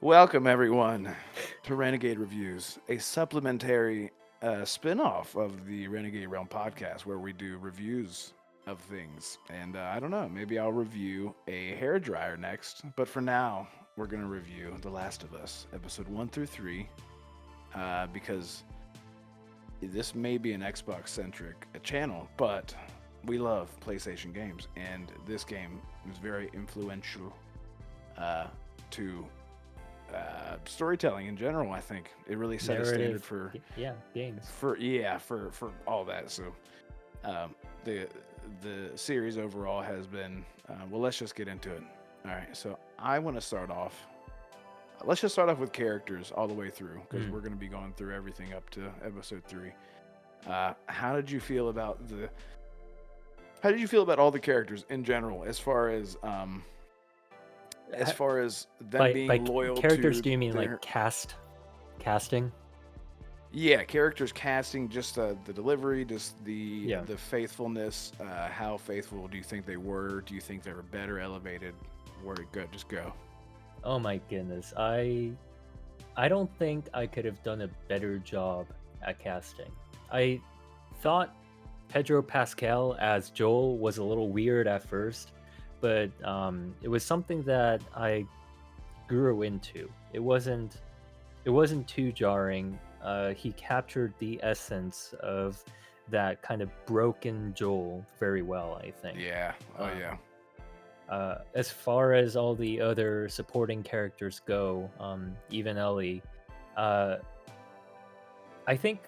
Welcome, everyone, to Renegade Reviews, a supplementary spin-off of the Renegade Realm podcast where we do reviews of things. And I don't know, maybe I'll review a hairdryer next. But for now, we're going to review The Last of Us, episode 1 through 3, because this may be an Xbox-centric channel, but we love PlayStation games. And this game is very influential to storytelling in general. I think it really set a standard for games. For all that. So the series overall has been well. Let's just get into it. All right. So I want to start off. Let's just start off with characters all the way through because we're going to be going through everything up to episode 3. How did you feel about all the characters in general, as far as them being loyal characters, to do you mean like casting? Yeah, characters casting, just the delivery, just the faithfulness. How faithful do you think they were? Do you think they were better, elevated? Where it go? Just go. Oh my goodness, I don't think I could have done a better job at casting. I thought Pedro Pascal as Joel was a little weird at first, but it was something that I grew into. It wasn't too jarring. He captured the essence of that kind of broken Joel very well, I think. Yeah. Yeah. As far as all the other supporting characters go, even Ellie, I think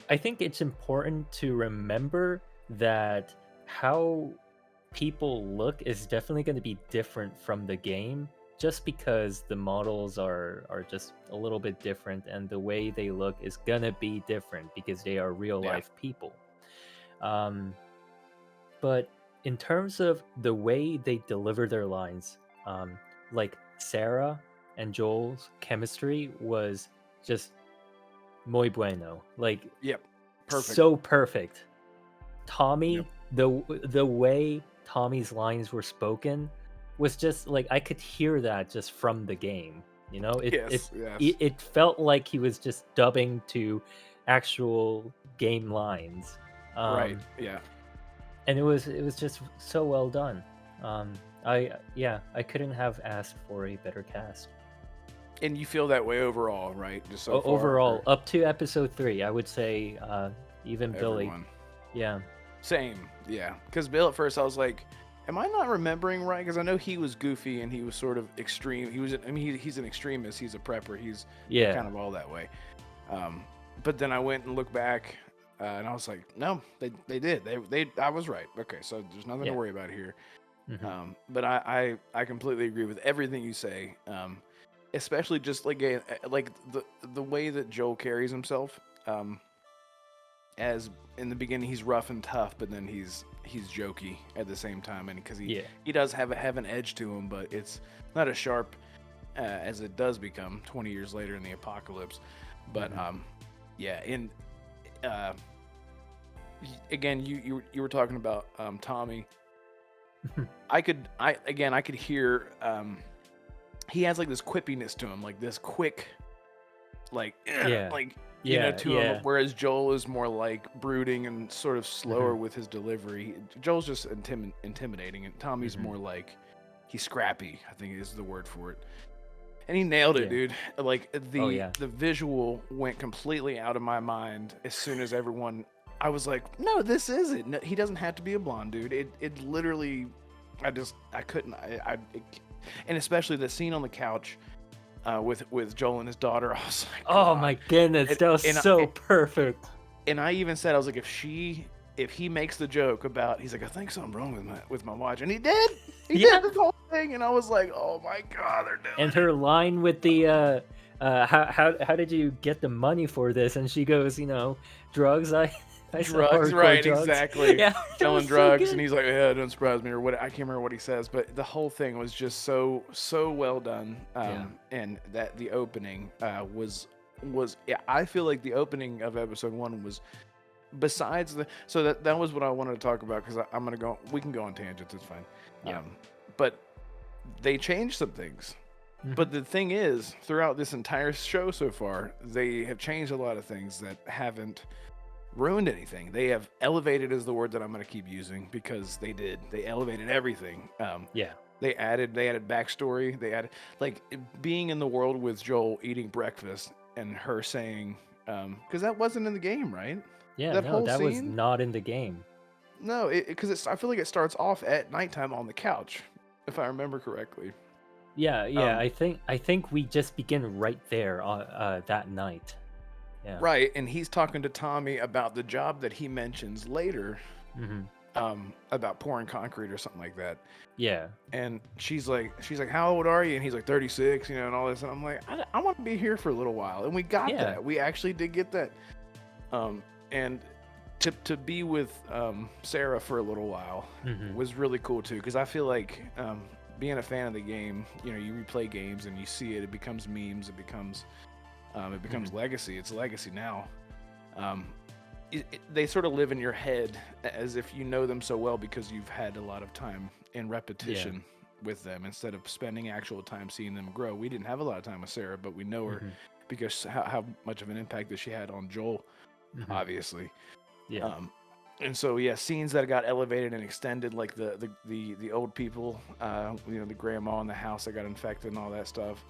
it's important to remember that how people look is definitely going to be different from the game, just because the models are just a little bit different, and the way they look is going to be different because they are real life people. But in terms of the way they deliver their lines, like Sarah and Joel's chemistry was just muy bueno. Like, perfect. So perfect. Tommy, the way Tommy's lines were spoken was just like I could hear that just from the game. You know, it felt like he was just dubbing to actual game lines. Right. Yeah. And it was just so well done. I couldn't have asked for a better cast. And you feel that way overall, right? Just so overall, up to episode 3, I would say even everyone. Billy. Yeah. Same. Yeah. Because Bill, at first, I was like, am I not remembering right? Because I know he was goofy and he was sort of extreme. He's an extremist. He's a prepper. He's kind of all that way. But then I went and looked back, and I was like, no, they did. I was right. Okay, so there's nothing to worry about here. Mm-hmm. But I completely agree with everything you say. Especially just like the way that Joel carries himself. As in the beginning, he's rough and tough, but then he's jokey at the same time, and because he does have an edge to him, but it's not as sharp as it does become 20 years later in the apocalypse. But again, you were talking about Tommy. I could hear he has like this quippiness to him, like this quick, to him, whereas Joel is more like brooding and sort of slower with his delivery. Joel's just intimidating, and Tommy's more like he's scrappy, I think is the word for it. And he nailed it, dude. Like the visual went completely out of my mind as soon as I was like, no, this isn't. No, he doesn't have to be a blonde dude. It literally, I couldn't. And especially the scene on the couch with Joel and his daughter, I was like, oh my goodness, that was so perfect. And I even said, I was like, if he makes the joke about, he's like, I think something wrong with my watch, and he did. He did this whole thing, and I was like, oh my god, they're doing. And her line with the how did you get the money for this? And she goes, drugs. Drugs, right? Drugs. Exactly. Yeah, selling drugs, so and he's like, "Yeah, don't surprise me," or what? I can't remember what he says, but the whole thing was just so well done. And that the opening was I feel like the opening of episode 1 was, besides that was what I wanted to talk about, because I'm gonna go. We can go on tangents. It's fine. Yeah. But they changed some things. Mhm. But the thing is, throughout this entire show so far, they have changed a lot of things that haven't ruined anything. They have elevated is the word that I'm going to keep using because they did. They elevated everything. Yeah. They added backstory. They added like being in the world with Joel eating breakfast and her saying, because that wasn't in the game, right? Yeah, That no, whole that was scene. not in the game. No, because I feel like it starts off at nighttime on the couch, if I remember correctly. Yeah, yeah, Um, I think we just begin right there on that night. Yeah. right, and he's talking to Tommy about the job that he mentions later, Mhm. about pouring concrete or something like that. Yeah. And she's like, how old are you? And he's like 36, and all this. And I'm like, I want to be here for a little while. And we got Yeah. that. We actually did get that. And to be with Sarah for a little while Mhm. was really cool too, because I feel like being a fan of the game, you replay games and you see it becomes memes, it becomes Mhm. legacy. It's legacy now. Um, they sort of live in your head as if you know them so well because you've had a lot of time in Yeah. repetition with them instead of spending actual time seeing them grow. We didn't have a lot of time with Sarah, but we know her Mhm. because how much of an impact that she had on Joel, Mhm. obviously. Yeah. Um, and so yeah, scenes that got elevated and extended, like the old people, the grandma in the house that got infected and all that stuff,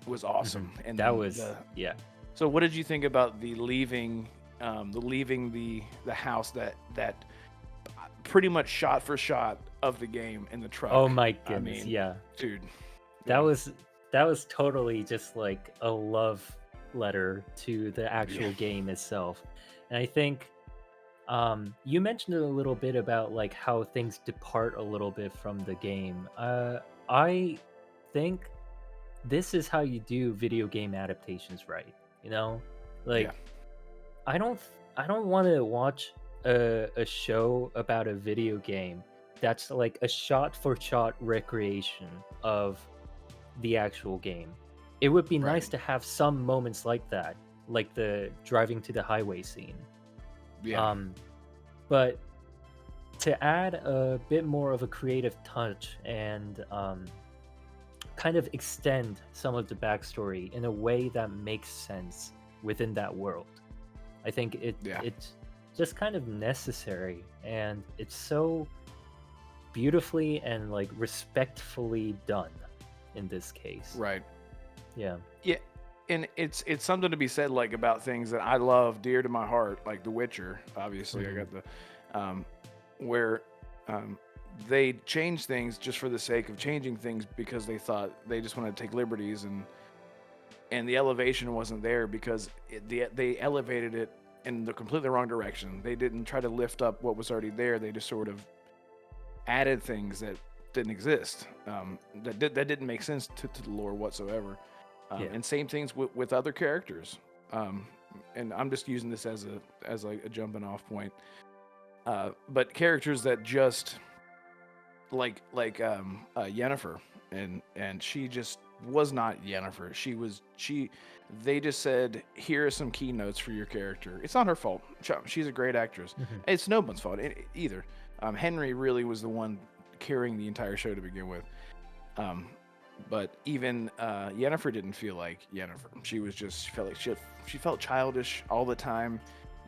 was Mhm. awesome. And That then was yeah. so what did you think about the leaving the house that pretty much shot for shot of the game in the Oh truck? my I goodness, mean, yeah. dude, That yeah, was that was totally just like a love letter to the yeah, actual game itself. And I think you mentioned a little bit about like how things depart a little bit from the game. I think this is how you do video game adaptations right, you know? yeah, Like I don't want to watch a show about a video game that's like a shot for shot recreation of the actual game. It would be right, nice to have some moments like that, like the driving to the highway scene. yeah, Um, but to add a bit more of a creative touch and kind of extend some of the backstory in a way that makes sense within that world, I think yeah, it's just kind of necessary, and it's so beautifully and like respectfully done in this case. right, Yeah. yeah. And it's something to be said like about things that I love dear to my heart, like The Witcher. Obviously, I Hmm. got um, where um, they change things just for the sake of changing things because they thought they just wanted to take liberties, and the elevation wasn't there because they elevated it in the completely wrong direction. They didn't try to lift up what was already there. They just sort of added things that didn't exist, that didn't make sense to the lore whatsoever. Yeah. And same things with other characters. Um, and I'm just using this as like a jumping off point. But characters that just like Yennefer, and she just was not Yennefer. They just said, here are some keynotes for your character. It's not her fault. She's a great actress. Hmm. It's no one's fault either. Henry really was the one carrying the entire show to begin with. Um, but even Yennefer didn't feel like Yennefer. She felt like she felt childish all the time.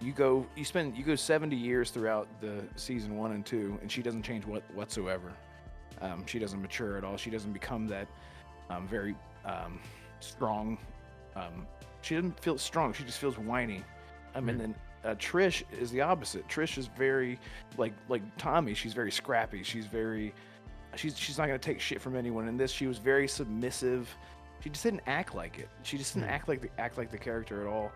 You go 70 years throughout the season 1 and 2, and she doesn't change whatsoever. She doesn't mature at all. She doesn't become that very strong. She doesn't feel strong. She just feels whiny. And then Trish is the opposite. Trish is very like Tommy. She's very scrappy. She's not gonna take shit from anyone. In this, she was very submissive. She just didn't act like it. She just didn't Hmm. act like the character at all.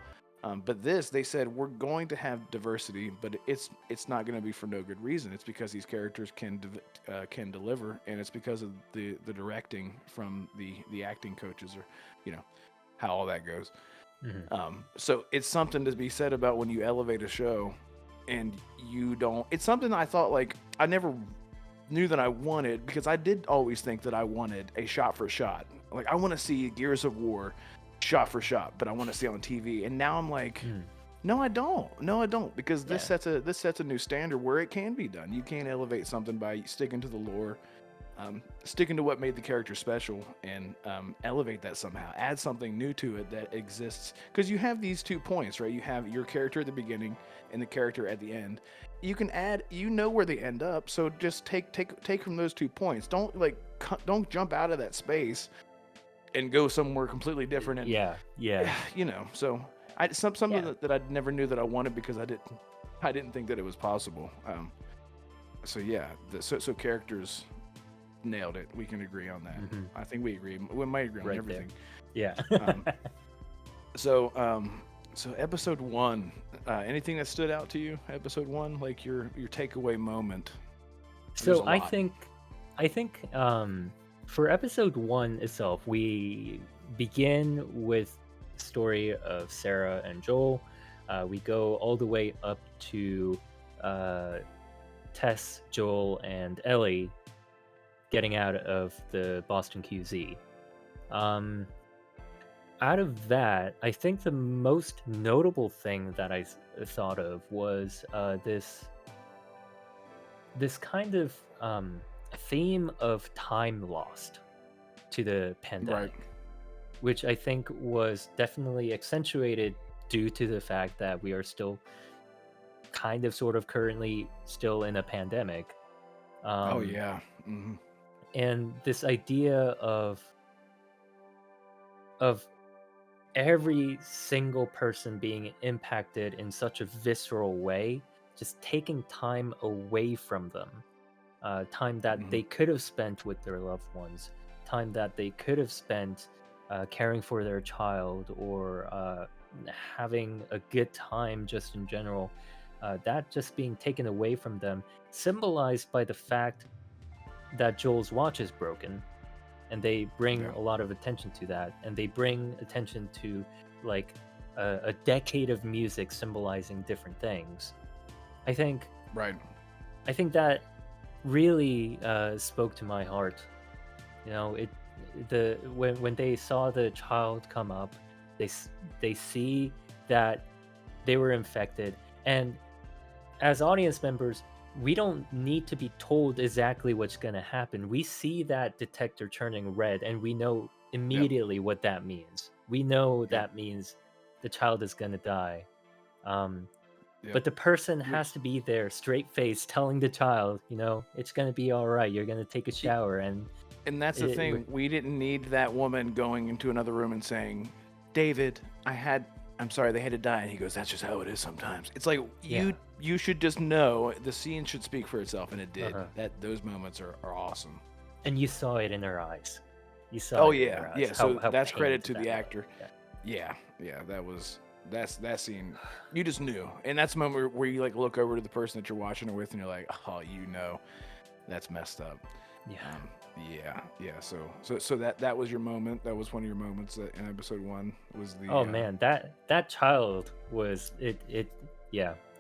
But this, they said, we're going to have diversity, but it's not going to be for no good reason. It's because these characters can deliver, and it's because of the directing from the acting coaches, or how all that goes. Hmm. So it's something to be said about when you elevate a show, and you don't. It's something I thought like I never knew that I wanted, because I did always think that I wanted a shot for shot. Like I want to see Gears of War shot for shot, but I want to see it on TV. And now I'm like, no, I don't. No, I don't, because this Yeah. sets a new standard where it can be done. You can't elevate something by sticking to the lore, sticking to what made the character special and elevate that somehow. Add something new to it that exists. Because you have these 2 points, right? You have your character at the beginning and the character at the end. You can add, where they end up, so just take from those 2 points. Don't jump out of that space and go somewhere completely different. And Yeah. So something that I never knew that I wanted because I didn't think that it was possible. So characters nailed it. We can agree on that. Mhm. I think we agree. We might agree on Right everything. Yeah. So episode 1. Anything that stood out to you? Episode 1, like your takeaway moment. There's a So I lot. think for episode 1 itself, we begin with the story of Sarah and Joel. We go all the way up to Tess, Joel, and Ellie getting out of the Boston QZ. Out of that, I think the most notable thing that I thought of was this kind of theme of time lost to the pandemic, which I think was definitely accentuated due to the fact that we are still kind of sort of currently still in a pandemic. Oh yeah. Mm-hmm. And this idea of every single person being impacted in such a visceral way, just taking time away from them, time that Mhm. they could have spent with their loved ones, time that they could have spent caring for their child or having a good time just in general, that just being taken away from them, symbolized by the fact that Joel's watch is broken. And they bring Yeah. a lot of attention to that, and they bring attention to like a decade of music symbolizing different things. I think that really spoke to my heart. When they saw the child come up, they see that they were infected, and as audience members, we don't need to be told exactly what's going to happen. We see that detector turning red, and we know immediately what that means. We know that means the child is going to die. But the person has to be there, straight face, telling the child, it's going to be all right. You're going to take a shower. And that's the thing. We didn't need that woman going into another room and saying, David, I'm sorry, they had to die. And he goes, that's just how it is sometimes. It's like, you should just know, the scene should speak for itself, and it did. Those moments are awesome. And you saw it in her eyes. You saw it in her eyes. Yeah. So how that's credit to pained the that actor. was. That scene. You just knew, and that's the moment where you like look over to the person that you're watching it with, and you're like, oh, that's messed up. So that was your moment. That was one of your moments in episode 1. Was the man, that child was it.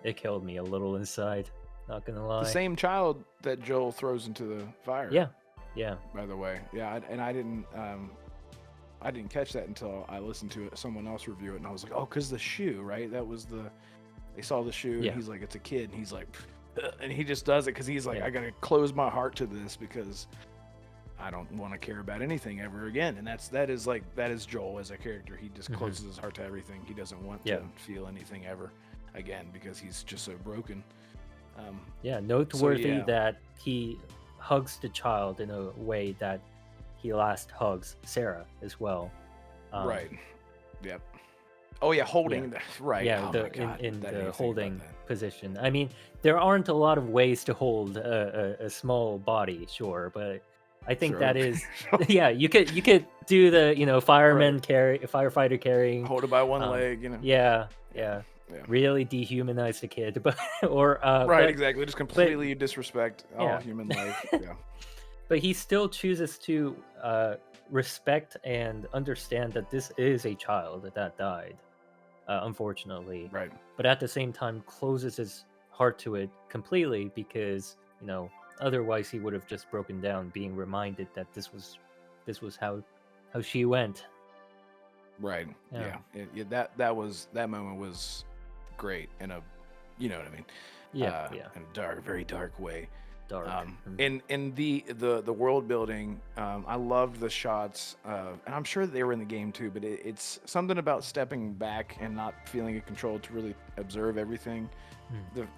It killed me a little inside. Not gonna lie. The same child that Joel throws into the fire. Yeah. By the way, I didn't catch that until I listened to someone else review it, and I was like, oh, because the shoe, right? They saw the shoe, and he's like, it's a kid, and he's like, and he just does it because he's like, I gotta close my heart to this because I don't want to care about anything ever again. And that is Joel as a character. He just closes his heart to everything. He doesn't want to feel anything ever again because he's just so broken. Noteworthy that he hugs the child in a way that he last hugs Sarah as well. Right. Yep. Oh yeah, holding right. Yeah, oh in the holding position. I mean, there aren't a lot of ways to hold a small body, sure, but I think that is you could do the firefighter carrying, hold it by one leg, Yeah. Really dehumanize the kid, but exactly, just completely disrespect all human life. Yeah. But he still chooses to respect and understand that this is a child that died, unfortunately. Right. But at the same time, closes his heart to it completely because otherwise he would have just broken down, being reminded that this was how she went. Right. Yeah. That moment was great in a, you know what I mean? In a very dark way. Dark. In the world building, I loved the shots, and I'm sure they were in the game too. But it's something about stepping back and not feeling in control to really observe everything.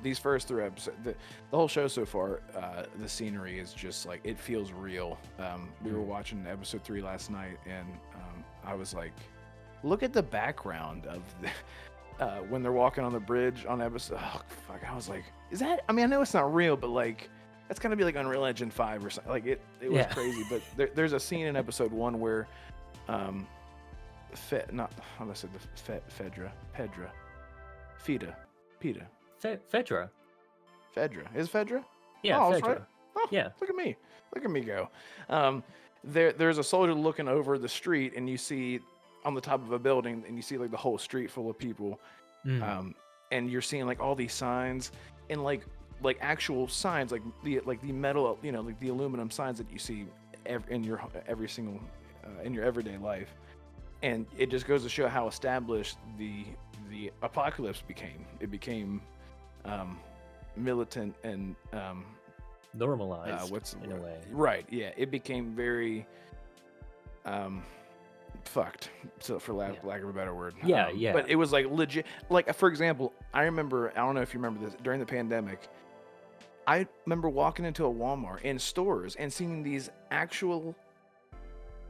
These first 3 episodes, the whole show so far, the scenery is just like, it feels real. We were watching episode 3 last night, and I was like, look at the background of when they're walking on the bridge on episode. Oh fuck! I was like, is that? I mean, I know it's not real, but like, that's gotta be like Unreal Engine 5 or something. Like it was crazy. But there's a scene in episode 1 where, Fedra, is Fedra? Yeah, Oh, Fedra. right. Oh, Yeah. Look at me go. There's a soldier looking over the street, and you see on the top of a building, and you see like the whole street full of people, and you're seeing like all these signs, and like actual signs, like the metal, like the aluminum signs that you see in your everyday life, and it just goes to show how established the apocalypse became. It became militant and normalized in a way. Right, yeah. It became very fucked, so for lack of a better word. Yeah. But it was like legit. Like, for example, I remember, I don't know if you remember this, during the pandemic, I remember walking into a Walmart in stores and seeing these actual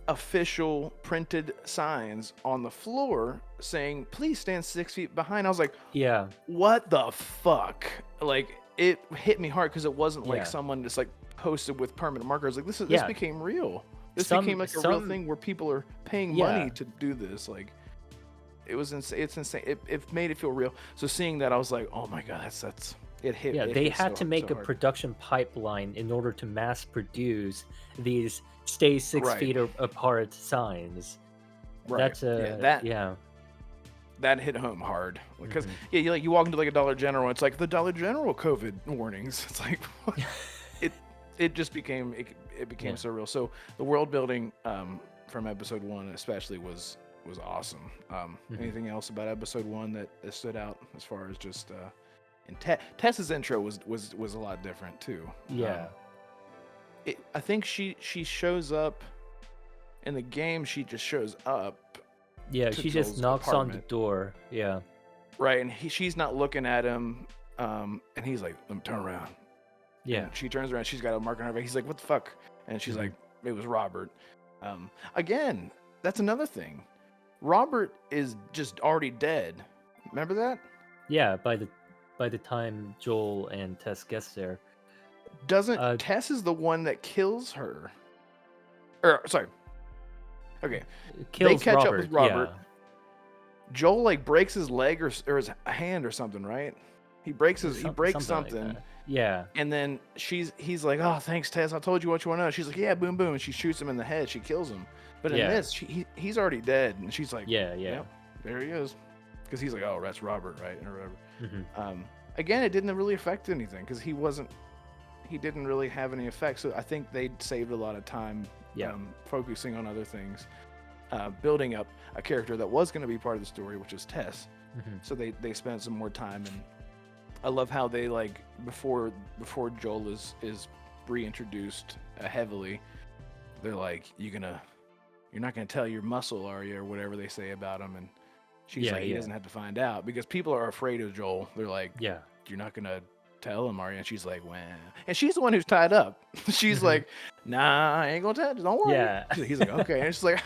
official printed signs on the floor saying, please stand 6 feet behind. I was like, Yeah. what the fuck? Like, it hit me hard because it wasn't like someone just like posted with permanent markers. Like, this became real. This became like a real thing where people are paying money to do this. Like, it was insane. It's insane. It made it feel real. So seeing that, I was like, oh my god, that's it hit. Yeah, they had to make so a hard. production pipeline in order to mass produce these stay 6 feet apart signs. Right. That's that hit home hard because you walk into like a Dollar General, it's like the Dollar General COVID warnings. It's like it just became so real. So the world building from episode 1 especially was awesome. Anything else about episode 1 that stood out as far as just and Tess's intro was a lot different too. I think she shows up in the game. She just shows up. Yeah, she just Joel's knocks on the apartment. door. Yeah. Right, and she's not looking at him, and he's like, "Let me turn around." Yeah. And she turns around. She's got a mark on her face. He's like, "What the fuck?" And she's like, "It was Robert." Again, that's another thing. Robert is just already dead. Remember that? Yeah, by the time Joel and Tess gets there. Doesn't Tess is the one that kills her? Or sorry. Okay. Kills they catch Robert, up with Robert. Joel like breaks his leg or his hand or something, right? He breaks something. Like yeah. And then he's like, "Oh, thanks, Tess. I told you what you want to know." She's like, "Yeah, boom, boom," and she shoots him in the head. She kills him. But in this, he's already dead, and she's like, Yeah. Yep, there he is," because he's like, "Oh, that's Robert, right?" or whatever. Again, it didn't really affect anything because he didn't really have any effect. So I think they saved a lot of time focusing on other things, building up a character that was going to be part of the story, which is Tess. So they spent some more time, and I love how they like before Joel is reintroduced heavily, they're like, you're not gonna tell your muscle, are you, or whatever they say about him, and she's like, he doesn't have to find out, because people are afraid of Joel. They're like, you're not gonna tell him, are you? And she's like, well, and she's the one who's tied up. She's like, nah, I ain't gonna tell you, don't worry. He's like, okay. And it's like,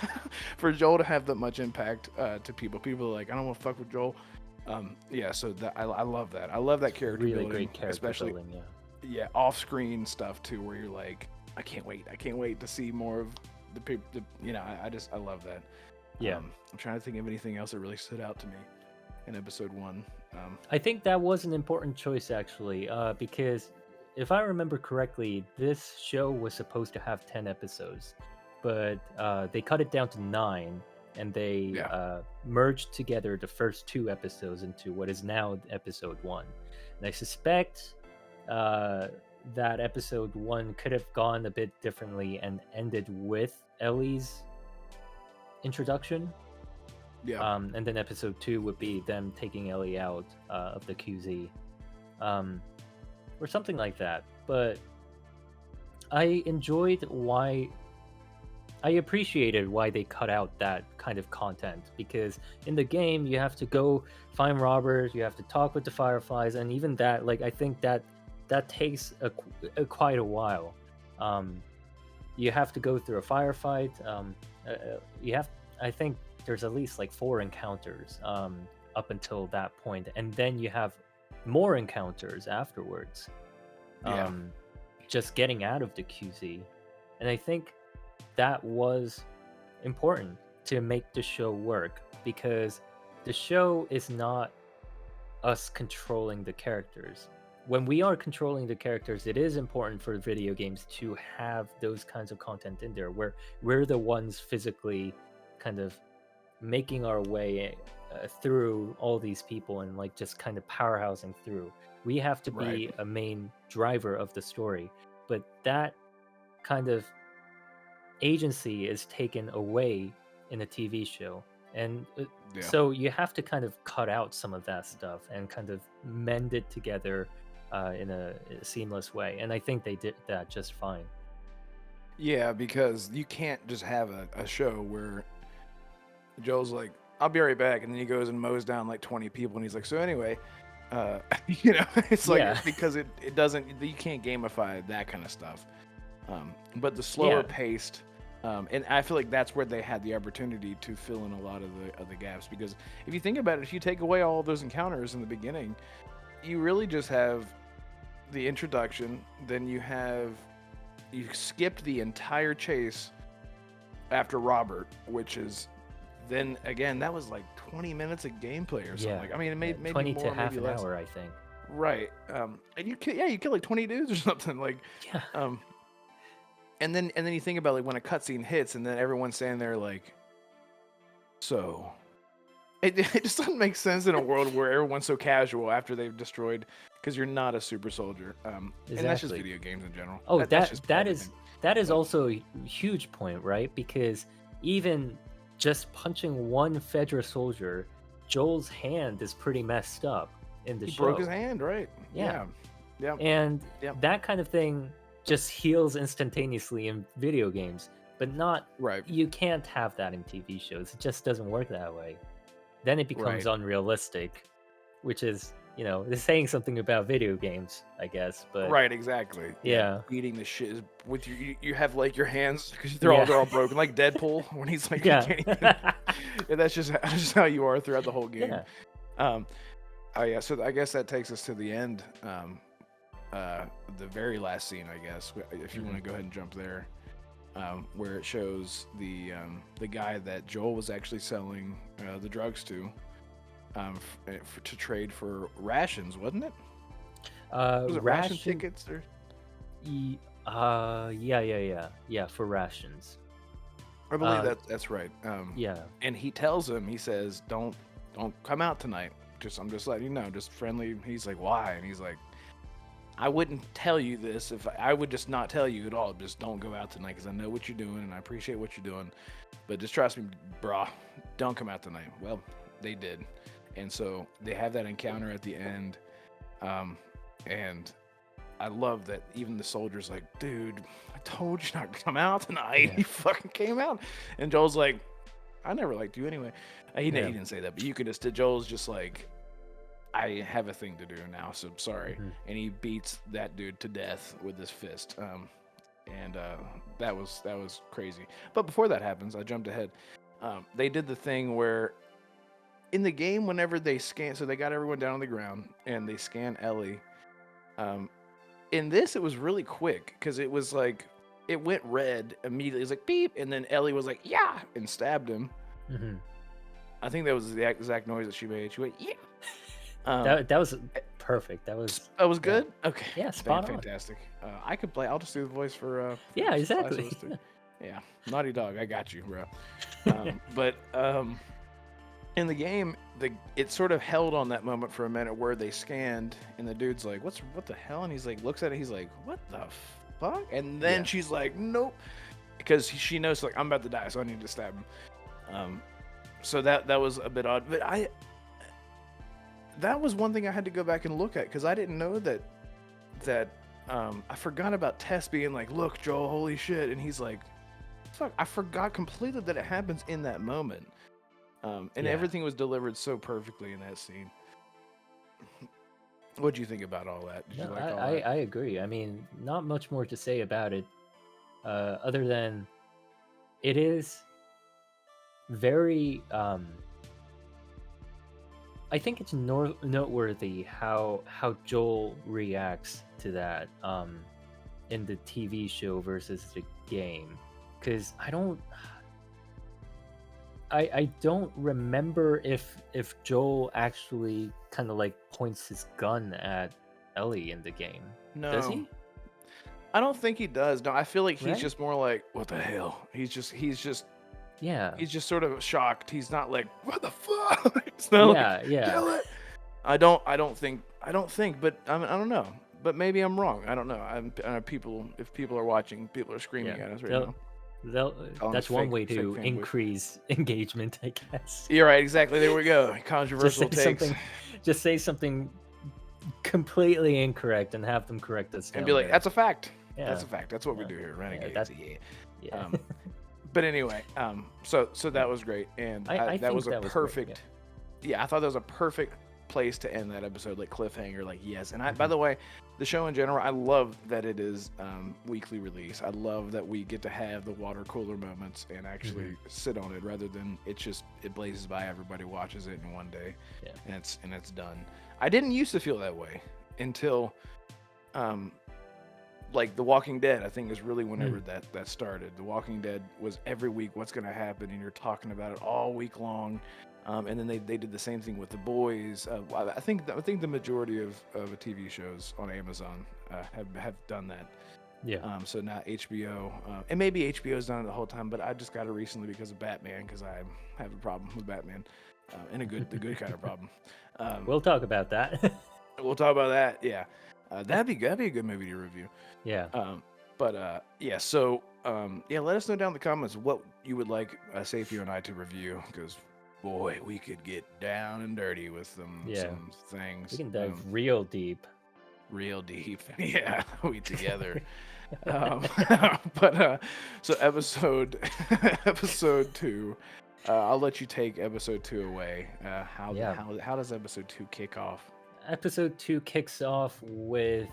for Joel to have that much impact to people are like, I don't want to fuck with Joel. So that I love that. I love that character really building, great character especially building, off-screen stuff too, where you're like, I can't wait to see more of the people. I love that. I'm trying to think of anything else that really stood out to me in episode 1. I think that was an important choice, actually, because if I remember correctly, this show was supposed to have 10 episodes, but they cut it down to 9, and they merged together the first 2 episodes into what is now episode 1. And I suspect that episode 1 could have gone a bit differently and ended with Ellie's introduction. And then episode 2 would be them taking Ellie out of the QZ, or something like that. But I enjoyed why I appreciated why they cut out that kind of content, because in the game you have to go find robbers, you have to talk with the fireflies, and even that, like, I think that takes quite a while. Um, you have to go through a firefight. You have, I think there's at least like 4 encounters up until that point, and then you have more encounters afterwards. Yeah. Just getting out of the QZ, and I think that was important to make the show work, because the show is not us controlling the characters. When we are controlling the characters, it is important for video games to have those kinds of content in there where we're the ones physically kind of making our way through all these people and like just kind of powerhousing through. We have to be Right. a main driver of the story, but that kind of agency is taken away in a TV show. And Yeah. so you have to kind of cut out some of that stuff and kind of mend it together in a seamless way. And I think they did that just fine. Yeah, because you can't just have a show where Joel's like, I'll be right back, and then he goes and mows down like 20 people, and he's like, so anyway, it's like, Yeah. because it doesn't, you can't gamify that kind of stuff. But the slower Yeah. paced, and I feel like that's where they had the opportunity to fill in a lot of the gaps, because if you think about it, if you take away all of those encounters in the beginning, you really just have the introduction, then you skipped the entire chase after Robert, which is then again that was like 20 minutes of gameplay or something. Yeah. Like, I mean, it made maybe 20 more, to half maybe an less. hour, I think. Right. And you kill like 20 dudes or something. Like, Yeah. and then you think about like when a cutscene hits, and then everyone's standing there like, so. It just doesn't make sense in a world where everyone's so casual after they've destroyed, because you're not a super soldier. And that's just Exactly. video games in general. Oh, that's just that everything. is also a huge point, right? Because even just punching one Fedra soldier, Joel's hand is pretty messed up in the He show. broke his hand, right? Yeah. Yeah. And Yep. that kind of thing just heals instantaneously in video games, but not Right. you can't have that in TV shows. It just doesn't work that way. Then it becomes Right. unrealistic, which is, it's saying something about video games, I guess. But Right, exactly. Yeah. Beating the shit with you have like your hands, because they're all broken, like Deadpool when he's like, Yeah. he can't even, yeah, that's just how you are throughout the whole game. Yeah. Oh yeah, so I guess that takes us to the end, the very last scene, I guess, if you want to go ahead and jump there, where it shows the guy that Joel was actually selling the drugs to, to trade for rations, wasn't it? Was it ration tickets or? Yeah, for rations. I believe that's right. Yeah. And he tells him, he says, "Don't come out tonight. I'm just letting you know, just friendly." He's like, "Why?" And he's like, "I wouldn't tell you this if I would just not tell you at all. Just don't go out tonight, because I know what you're doing and I appreciate what you're doing. But just trust me, brah, don't come out tonight." Well, they did, and so they have that encounter at the end, and I love that even the soldier's like, "Dude, I told you not to come out tonight." Yeah. He fucking came out, and Joel's like, "I never liked you anyway." He Yeah. didn't say that, but you could just. Joel's just like, "I have a thing to do now, so sorry." Mhm. And he beats that dude to death with his fist. And that was crazy. But before that happens, I jumped ahead. They did the thing where in the game, whenever they scan, so they got everyone down on the ground and they scan Ellie. In this, it was really quick, because it was like it went red immediately. It was like beep, and then Ellie was like, "Yeah," and stabbed him. Mhm. I think that was the exact noise that she made. She went, "Yeah." That was perfect. That was Good. Okay. Yeah, spot on. Fantastic. I could play. I'll just do the voice for. Yeah, for exactly. Last of Us 2. Yeah, Naughty Dog. I got you, bro. But in the game, it sort of held on that moment for a minute where they scanned, and the dude's like, "What the hell?" And he's like, looks at it. He's like, "What the fuck?" And then Yeah. she's like, "Nope," because she knows, like, I'm about to die, so I need to stab him. So that was a bit odd, but that was one thing I had to go back and look at, because I didn't know that I forgot about Tess being like, "Look, Joel, holy shit," and he's like, "Fuck!" I forgot completely that it happens in that moment, and Yeah. everything was delivered so perfectly in that scene. What do you think about all that? Did you No, like all I that? I agree. I mean, not much more to say about it, other than it is very. I think it's noteworthy how Joel reacts to that in the TV show versus the game, because I don't remember if Joel actually kind of like points his gun at Ellie in the game. Does No, he? I don't think he does. No, I feel like he's Right? just more like, "What the hell?" Yeah. He's just sort of shocked. He's not like, "What the fuck?" It's not like, Yeah, yeah. "Kill it." I don't think, but I don't know. But maybe I'm wrong. I don't know. If people are watching, people are Yeah. screaming at us right They'll now. they'll Calling us that's one way fake to fanboys. increase engagement, I guess. You're right, exactly. There we go. Just Controversial say takes. something completely incorrect and have them correct us And down be like, there. "That's a fact. That's Yeah. a fact. That's what we Yeah. do here, at Yeah, Renegades." that Yeah. yeah. Um, but anyway, so that was great, and I that think was a that was great. Yeah. perfect. Yeah, I thought that was a perfect place to end that episode, like cliffhanger, like yes. And by Mhm. the way, the show in general, I love that it is weekly release. I love that we get to have the water cooler moments and actually sit on it rather than it blazes by, everybody watches it in one day, Yeah. and it's done. I didn't used to feel that way until like The Walking Dead, I think is really whenever that started. The Walking Dead was every week what's going to happen, and you're talking about it all week long. And then they did the same thing with The Boys. I think the majority of TV shows on Amazon have done that. Yeah. So now HBO, and maybe HBO's done it the whole time, but I just got it recently because of Batman, because I have a problem with Batman, and the good kind of problem. We'll talk about that. We'll talk about that. Yeah, that'd be a good movie to review. Yeah. Yeah, so yeah, let us know down in the comments what you would like Sapio and I to review, because boy, we could get down and dirty with some things. We can dive real deep. Real deep. Yeah, we together. So episode 2. I'll let you take episode 2 away. How does episode 2 kick off? Episode 2 kicks off with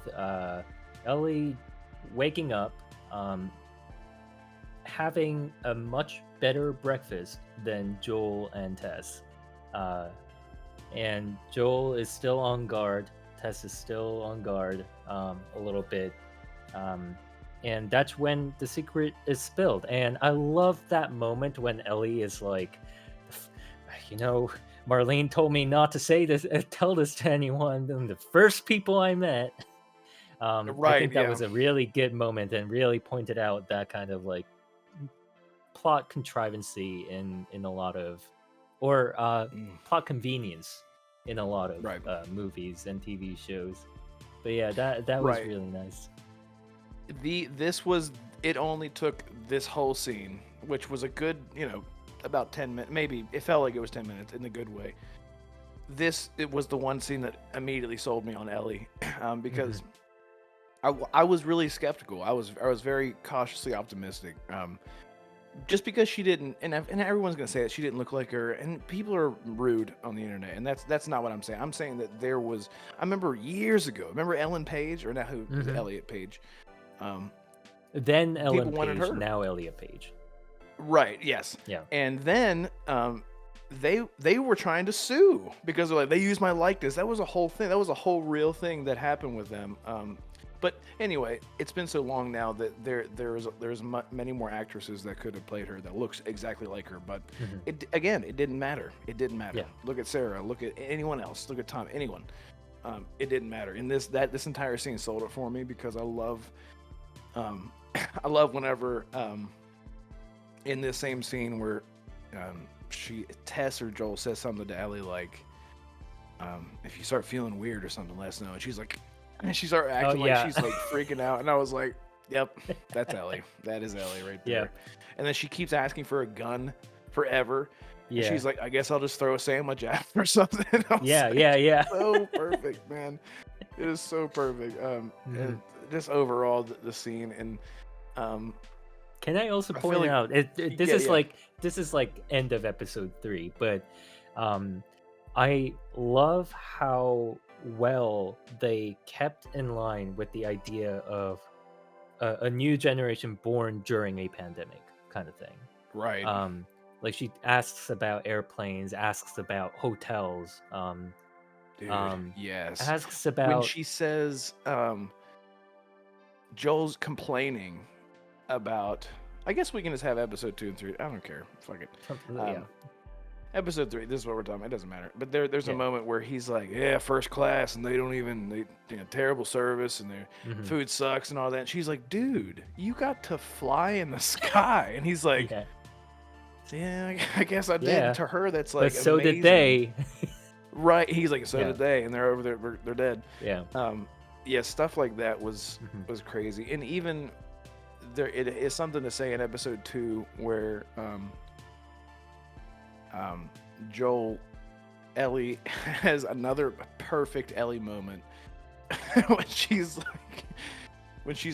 Ellie waking up, having a much better breakfast than Joel and Tess. And Joel is still on guard. Tess is still on guard a little bit. And that's when the secret is spilled. And I love that moment when Ellie is like, Marlene told me not to tell this to anyone. The first people I met. Right, I think that yeah. was a really good moment and really pointed out that kind of like plot contrivancy in a lot of, or plot convenience in a lot of movies and TV shows. But yeah, that was really nice. It only took this whole scene, which was a good, about 10 minutes, maybe it felt like it was 10 minutes in a good way. It was the one scene that immediately sold me on Ellie, because I was really skeptical. I was very cautiously optimistic, just because she didn't, and everyone's gonna say that she didn't look like her, and people are rude on the internet, and that's not what I'm saying. I'm saying that I remember years ago, Ellen Page, or now who is Elliot Page? Then Ellen wanted Page, her. now Elliot Page. Right. Yes. Yeah. And then they were trying to sue because they're like, they used my likeness. That was a whole thing. That was a whole real thing that happened with them. But anyway, it's been so long now that there's many more actresses that could have played her that looks exactly like her. But it didn't matter. It didn't matter. Yeah. Look at Sarah. Look at anyone else. Look at Tom. Anyone. It didn't matter. And this entire scene sold it for me, because I love whenever in this same scene where Tess or Joel says something to Ellie like, if you start feeling weird or something, let us know. And she's like, and she started acting like she's like freaking out, and I was like, yep, that's Ellie. That is Ellie right there. Yeah. And then she keeps asking for a gun forever. Yeah. And she's like, I guess I'll just throw a sandwich at him or something. Yeah. So perfect, man. It is so perfect. Mhm. Just overall the scene, and Can I also I feel point like out this yeah, is yeah, like end of episode 3, but um I love how well they kept in line with the idea of a new generation born during a pandemic kind of thing. right, Um like she asks about airplanes, asks about hotels, dude. um Yes, asks when about she says Joel's complaining about. I guess we can just have episode 2 and 3. I don't care. Fuck it. something, yeah. Um, Episode 3. This is what we're talking about. It doesn't matter. But there's a Yeah. moment where he's like, "Yeah, first class," and they terrible service, and their Hmm. food sucks and all that. And she's like, "Dude, you got to fly in the sky," and he's like, Yeah. "Yeah, I guess I did." And Yeah. to her, that's But like so did amazing, they. right? He's like, "So Yeah. did they," and they're over there, they're dead. Yeah. Um, yeah, stuff like that was Hmm. crazy, and even there it is something to say in episode 2 where um, Joel Ellie has another perfect Ellie moment when she's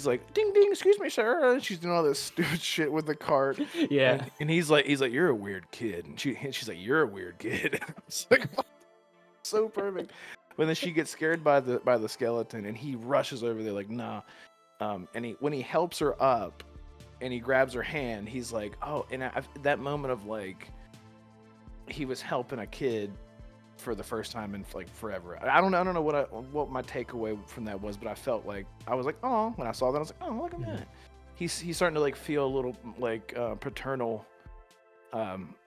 like ding ding, excuse me sir, and she's doing all this stupid shit with the cart, Yeah. and he's like you're a weird kid, and she's like you're a weird kid. It's like so perfect. But then she gets scared by the skeleton, and he rushes over there like nah, and when he helps her up and he grabs her hand, he's like oh, and that moment of like he was helping a kid for the first time in like forever. I don't know what my takeaway from that was, but I felt like I was like, oh, when I saw that, I was like, oh, look at Mhm. that. He's starting to like feel a little like paternal.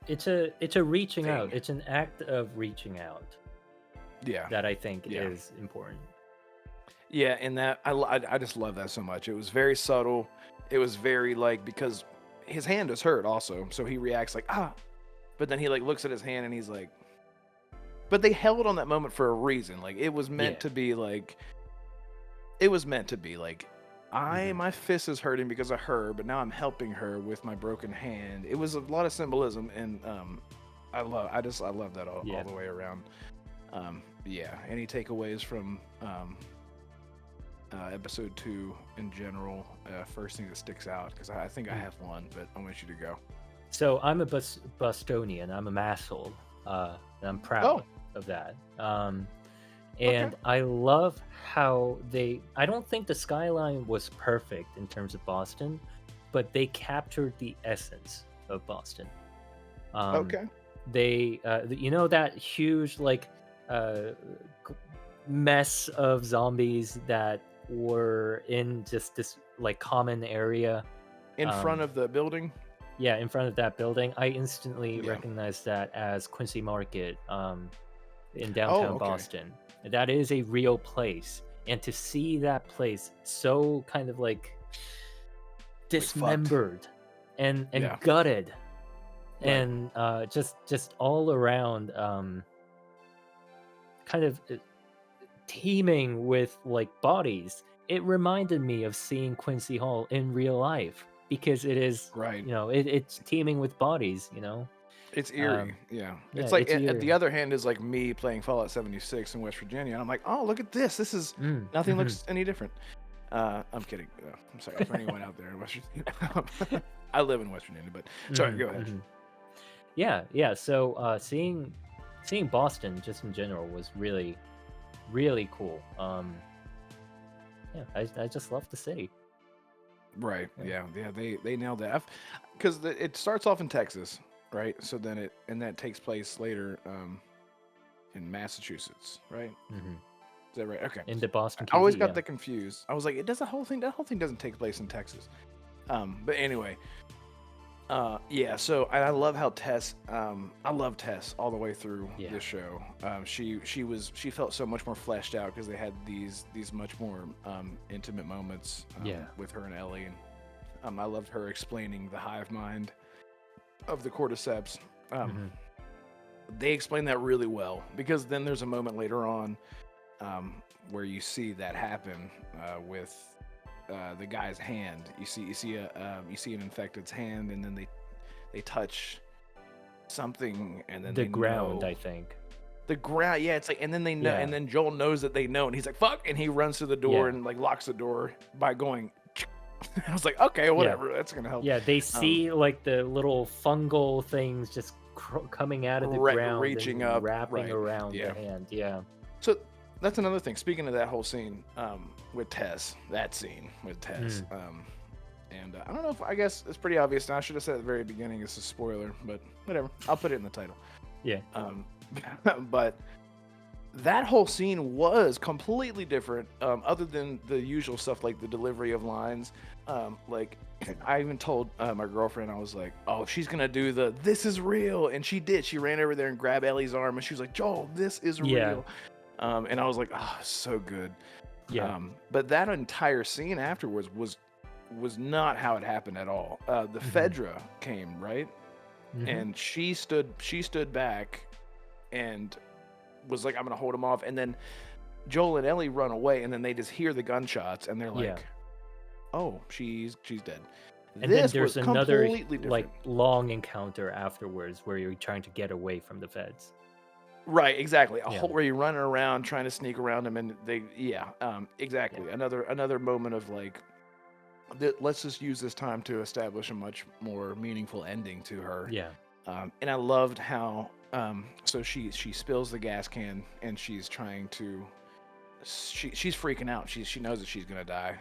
It's a reaching out. Thing. It's an act of reaching out Yeah, that I think yeah, is important. yeah, and that I just love that so much. It was very subtle. It was very like because his hand is hurt also, so he reacts like ah, but then he like looks at his hand and he's like, but they held on that moment for a reason. Like it was meant Yeah. to be like it was meant to be like Hmm. my fist is hurting because of her, but now I'm helping her with my broken hand. It was a lot of symbolism, and I love that all Yeah. the way around. Yeah. Any takeaways from episode 2 in general? First thing that sticks out, because I think I Mm. have one, but I want you to go. So I'm a Bostonian. I'm a masshole, and I'm proud Oh, of that. okay. And I love how I don't think the skyline was perfect in terms of Boston, but they captured the essence of Boston. Um, Okay. you know, that huge like uh, g- mess of zombies that were in just this like common area. In front Um, of the building. yeah, in front of that building, I instantly Yeah. recognized that as Quincy Market in Oh, downtown okay. Boston. That is a real place. And to see that place so kind of like Like fucked. dismembered and Yeah. gutted Right. and just all around kind of teeming with like bodies, it reminded me of seeing Quincy Hall in real life because it is, Right. you know, it's teeming with bodies, you know. It's eerie, um yeah. yeah, It's like it's at the eerie. other hand is like me playing Fallout 76 in West Virginia, and I'm like, oh, look at this. This is nothing Hmm. looks any different. I'm kidding. I'm sorry for anyone out there in West Virginia. I live in West Virginia, but sorry. Hmm. Go ahead. Hmm. Yeah. So seeing Boston just in general was really really cool. Yeah, I just love the city. Right. Yeah. Yeah. They nailed that because it starts off in Texas, right? So then that takes place later in Massachusetts, right? Hmm. Is that right? Okay. In the Boston I always QZ, got yeah. that confused. I was like, it does the whole thing. That whole thing doesn't take place in Texas. But anyway, yeah. So I love how Tess. I love Tess all the way through Yeah. this show. She felt so much more fleshed out because they had these much more intimate moments Yeah. with her and Ellie, and I loved her explaining the hive mind of the cordyceps. Hmm. They explain that really well because then there's a moment later on where you see that happen with the guy's hand. You see an infected's hand, and then they touch something, and then The they ground, know. I think. the ground. Yeah, it's like, and then they know, Yeah. and then Joel knows that they know, and he's like, "Fuck!" and he runs to the door Yeah. and like locks the door by going. I was like, okay, whatever, that's gonna help. Yeah, they see like the little fungal things just coming out of the ground, reaching and up, wrapping right, around yeah. the hand. Yeah. So that's another thing. Speaking of that whole scene with Tess, that scene with Tess, and I don't know if, I guess it's pretty obvious now. I should have said at the very beginning it's a spoiler, but whatever. I'll put it in the title. Yeah. But that whole scene was completely different, other than the usual stuff like the delivery of lines. Like I even told my girlfriend, I was like, "Oh, she's gonna do the 'this is real," and she did. She ran over there and grabbed Ellie's arm, and she was like, "Joel, this is real." And I was like, "Oh, so good." Yeah. But that entire scene afterwards was not how it happened at all. The Fedra came, right? And she stood back and was like, "I'm gonna hold him off," and then Joel and Ellie run away, and then they just hear the gunshots, and they're like, "Oh, she's dead." And this then there's was another completely different. like long encounter afterwards where you're trying to get away from the feds. Right, exactly. Yeah. Whole where you're running around trying to sneak around them, and they, exactly. Yeah. Another moment of like, let's just use this time to establish a much more meaningful ending to her. Yeah. And I loved how, so she spills the gas can, and she's trying to, she's freaking out. She knows that she's gonna die.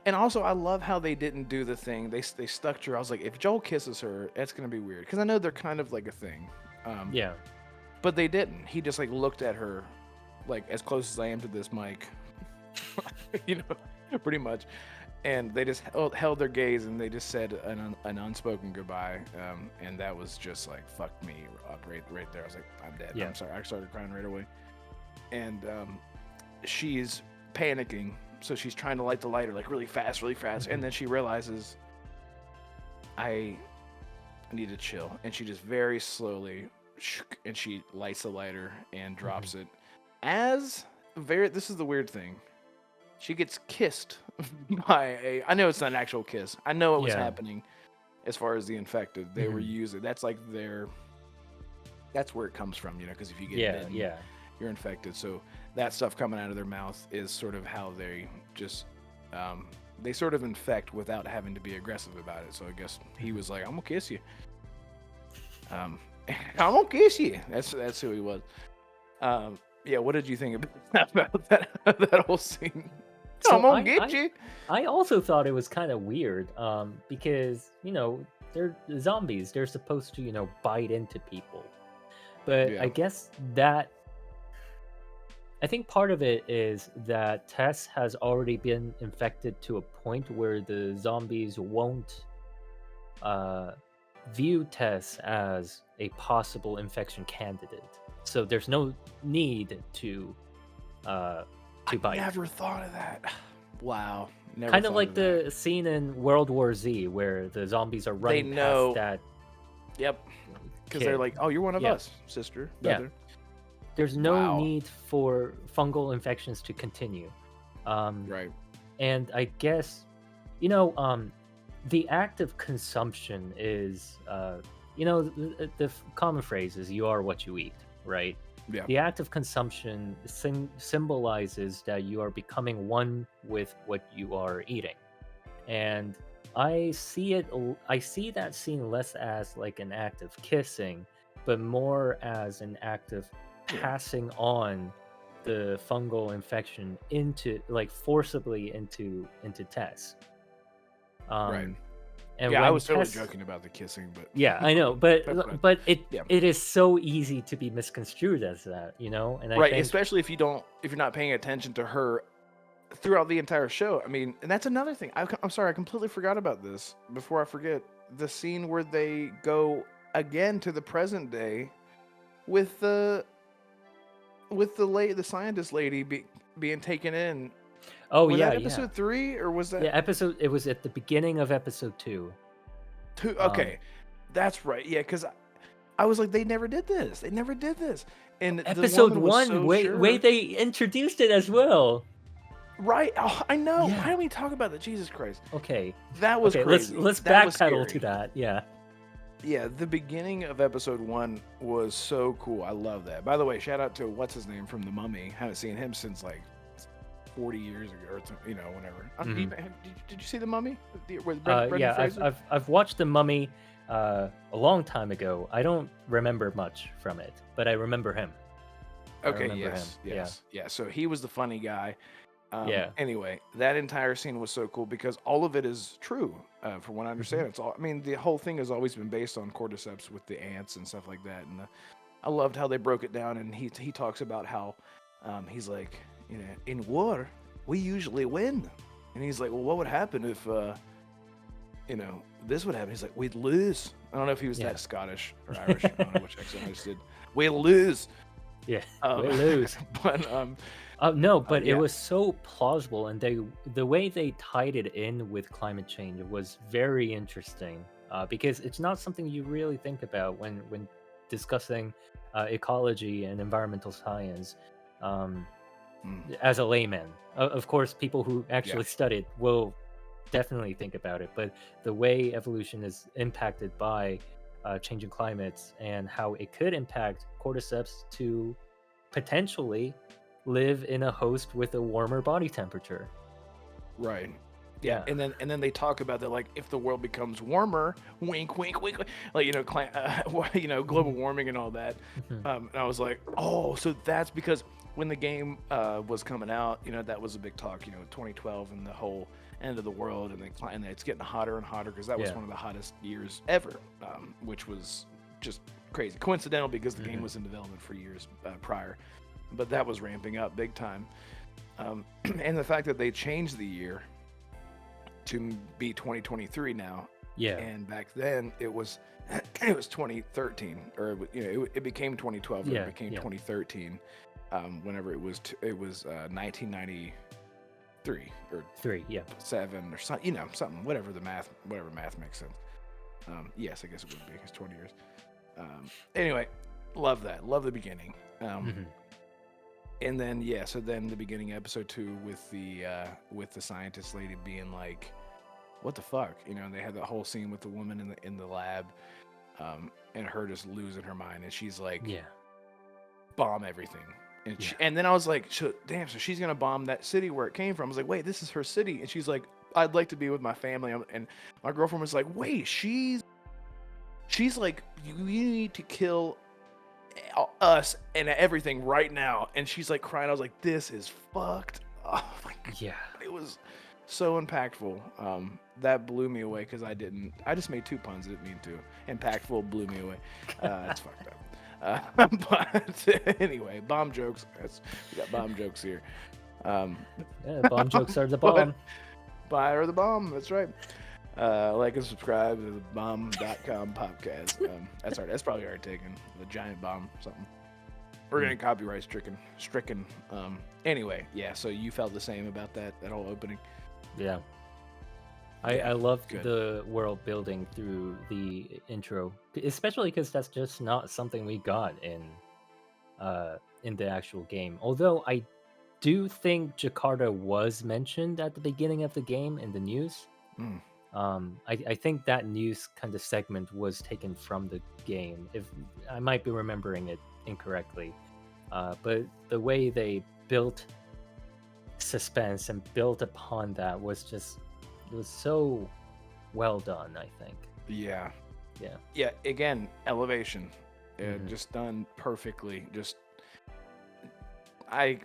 And also, I love how they didn't do the thing. They stuck to her. I was like, if Joel kisses her, that's gonna be weird, because I know they're kind of like a thing. Yeah. But they didn't. He just like looked at her, like as close as I am to this mic, pretty much. And they just held their gaze, and they just said an unspoken goodbye. And that was just like, fucked me up right there. I was like, I'm dead. Yeah. I'm sorry. I started crying right away. And she's panicking, so she's trying to light the lighter like really fast. And then she realizes, I need to chill. And she just very slowly, and she lights the lighter and drops it. This is the weird thing. She gets kissed by I know it's not an actual kiss. I know it was happening as far as the infected. They were using, that's like that's where it comes from, because if you get bitten, you're infected. So that stuff coming out of their mouth is sort of how they just, they sort of infect without having to be aggressive about it. So I guess he was like, I'm gonna kiss you. I'm gonna kiss you. That's who he was. What did you think about that whole scene? So I'm gonna get you. I also thought it was kind of weird, because they're zombies. They're supposed to bite into people, but I guess I think part of it is that Tess has already been infected to a point where the zombies won't view Tess as a possible infection candidate. So there's no need to bite. I never thought of that. Wow. Kind of like the scene in World War Z where the zombies are running past that. Yep. Because they're like, "Oh, you're one of us, sister, brother." Yeah. There's no need for fungal infections to continue. Right. And I guess, the act of consumption is, the common phrase is "you are what you eat," right? Yeah. The act of consumption symbolizes that you are becoming one with what you are eating. And I see that scene less as like an act of kissing, but more as an act of passing on the fungal infection forcibly into Tess. Right. And I was totally joking about the kissing, but I know, but it is so easy to be misconstrued as that, and I think, especially if you're not paying attention to her throughout the entire show. I mean, and that's another thing. I'm sorry, I completely forgot about this. Before I forget, the scene where they go again to the present day with the scientist lady being taken in. Oh, was that episode 3 or was that? Yeah, it was at the beginning of episode 2. Okay, that's right. Yeah, because I was like, they never did this. And episode 1, way they introduced it as well. Right. Oh, I know. Why don't we talk about that? Jesus Christ. Okay. That was crazy. Let's backpedal to that. Yeah. Yeah, the beginning of episode 1 was so cool. I love that. By the way, shout out to what's his name from The Mummy. Haven't seen him since like 40 years ago, or whenever. Did you see The Mummy with Brendan Yeah, Fraser? I've watched The Mummy a long time ago. I don't remember much from it, but I remember him. Okay, yeah. So he was the funny guy. Yeah. Anyway, that entire scene was so cool because all of it is true. From what I understand, it's all. I mean, the whole thing has always been based on cordyceps with the ants and stuff like that. And I loved how they broke it down. And he talks about how he's like, in war we usually win. And he's like, well, what would happen if this would happen? He's like, we'd lose. I don't know if he was that Scottish or Irish. I don't know which accent I just did. We'd lose. Yeah, we lose. But no, but yeah. it was so plausible, and the way they tied it in with climate change was very interesting, because it's not something you really think about when discussing ecology and environmental science. As a layman, of course, people who actually studied will definitely think about it, but the way evolution is impacted by changing climates and how it could impact cordyceps to potentially live in a host with a warmer body temperature. Right. Yeah. And then they talk about that, like, if the world becomes warmer, wink, wink, wink, like, global warming and all that. And I was like, oh, so that's because when the game was coming out, that was a big talk, 2012 and the whole end of the world, and it's getting hotter and hotter because that was one of the hottest years ever, which was just crazy. Coincidental because the game was in development for years prior, but that was ramping up big time. And the fact that they changed the year to be 2023 now. Yeah. And back then it was 2013, or it became 2012. Yeah, it became 2013. Whenever it was 1993 or 7 or something, something, whatever math makes sense. Yes, I guess it would be. It's 20 years. Anyway, love that. Love the beginning. And then so then the beginning of episode 2 with the scientist lady being like, what the fuck, they had that whole scene with the woman in the lab, and her just losing her mind, and she's like, bomb everything. And then I was like, so she's gonna bomb that city where it came from. I was like, wait, this is her city. And she's like, I'd like to be with my family. And my girlfriend was like, wait, she's like, you need to kill us and everything right now. And she's like crying. I was like, this is fucked. Oh my God. Yeah, it was so impactful. That blew me away because I just made 2 puns. I didn't mean to. Impactful blew me away. That's fucked up. But anyway, bomb jokes. We got bomb jokes here. Bomb jokes are the bomb. Buy or the bomb. That's right. Like and subscribe to the bomb.com podcast. That's probably already taken. The giant bomb or something. We're getting copyright stricken. Anyway, so you felt the same about that whole opening? Yeah. I loved the world building through the intro, especially because that's just not something we got in the actual game. Although I do think Jakarta was mentioned at the beginning of the game in the news. I think that news kind of segment was taken from the game. If I might be remembering it incorrectly, but the way they built suspense and built upon that was so well done, I think. Yeah. Again, elevation, just done perfectly. Just I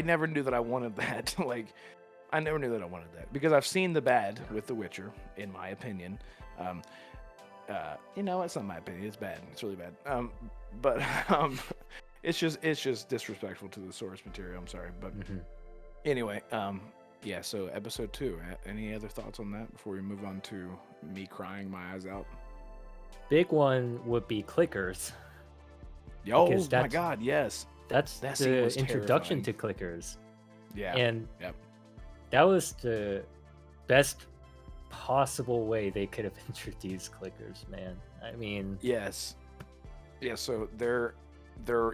never knew that I wanted that. Like, I never knew that I wanted that because I've seen the bad with The Witcher, in my opinion. It's not my opinion. It's bad. It's really bad. But it's just disrespectful to the source material. I'm sorry, but anyway, so episode 2. Any other thoughts on that before we move on to me crying my eyes out? Big one would be clickers. Oh my God, yes. That's the introduction to clickers. Yeah. And that was the best possible way they could have introduced clickers, man. I mean, yes. Yeah, so they're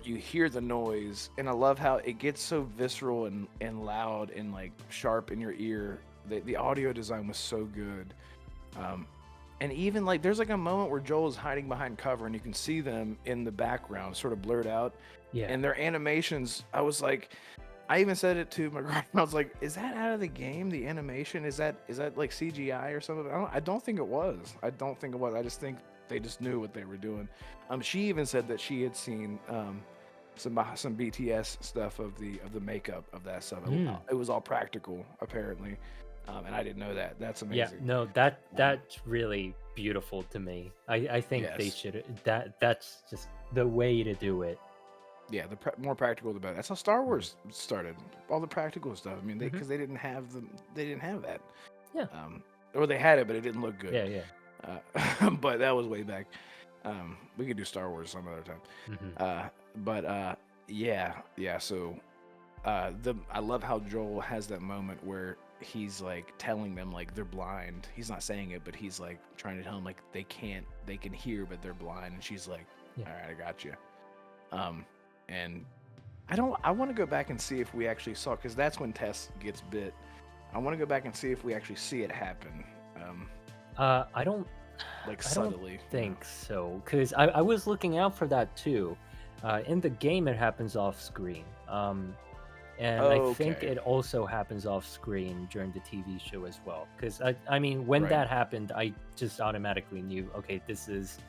you hear the noise, and I love how it gets so visceral and loud and like sharp in your ear. The audio design was so good. And even like there's like a moment where Joel is hiding behind cover and you can see them in the background, sort of blurred out. Yeah. And their animations, I was like, I even said it to my girlfriend. I was like, "Is that out of the game? The animation is that like CGI or something?" I don't think it was. I don't think it was. I just think they just knew what they were doing. She even said that she had seen some BTS stuff of the makeup of that stuff. It was all practical apparently, and I didn't know that. That's Yeah, amazing. no, that's really beautiful to me. I think they Yes. should that's just the way to do it. Yeah, the more practical the better. That's how Star Wars started. All the practical stuff. I mean, Mhm. because they didn't have that. Yeah. Or they had it, but it didn't look good. Yeah. But that was way back. We could do Star Wars some other time. Mhm. Yeah. So, I love how Joel has that moment where he's like telling them like they're blind. He's not saying it, but he's like trying to tell them like they can hear, but they're blind. And she's like, Yeah. "All right, I got you." And I want to go back and see if we actually saw, because that's when Tess gets bit. I want to go back and see if we actually see it happen. I don't Like I don't subtly. think so, because I was looking out for that too. In the game, it happens off screen. And I think Okay. it also happens off screen during the TV show as well. Because I mean, when Right. that happened, I just automatically knew, okay, this is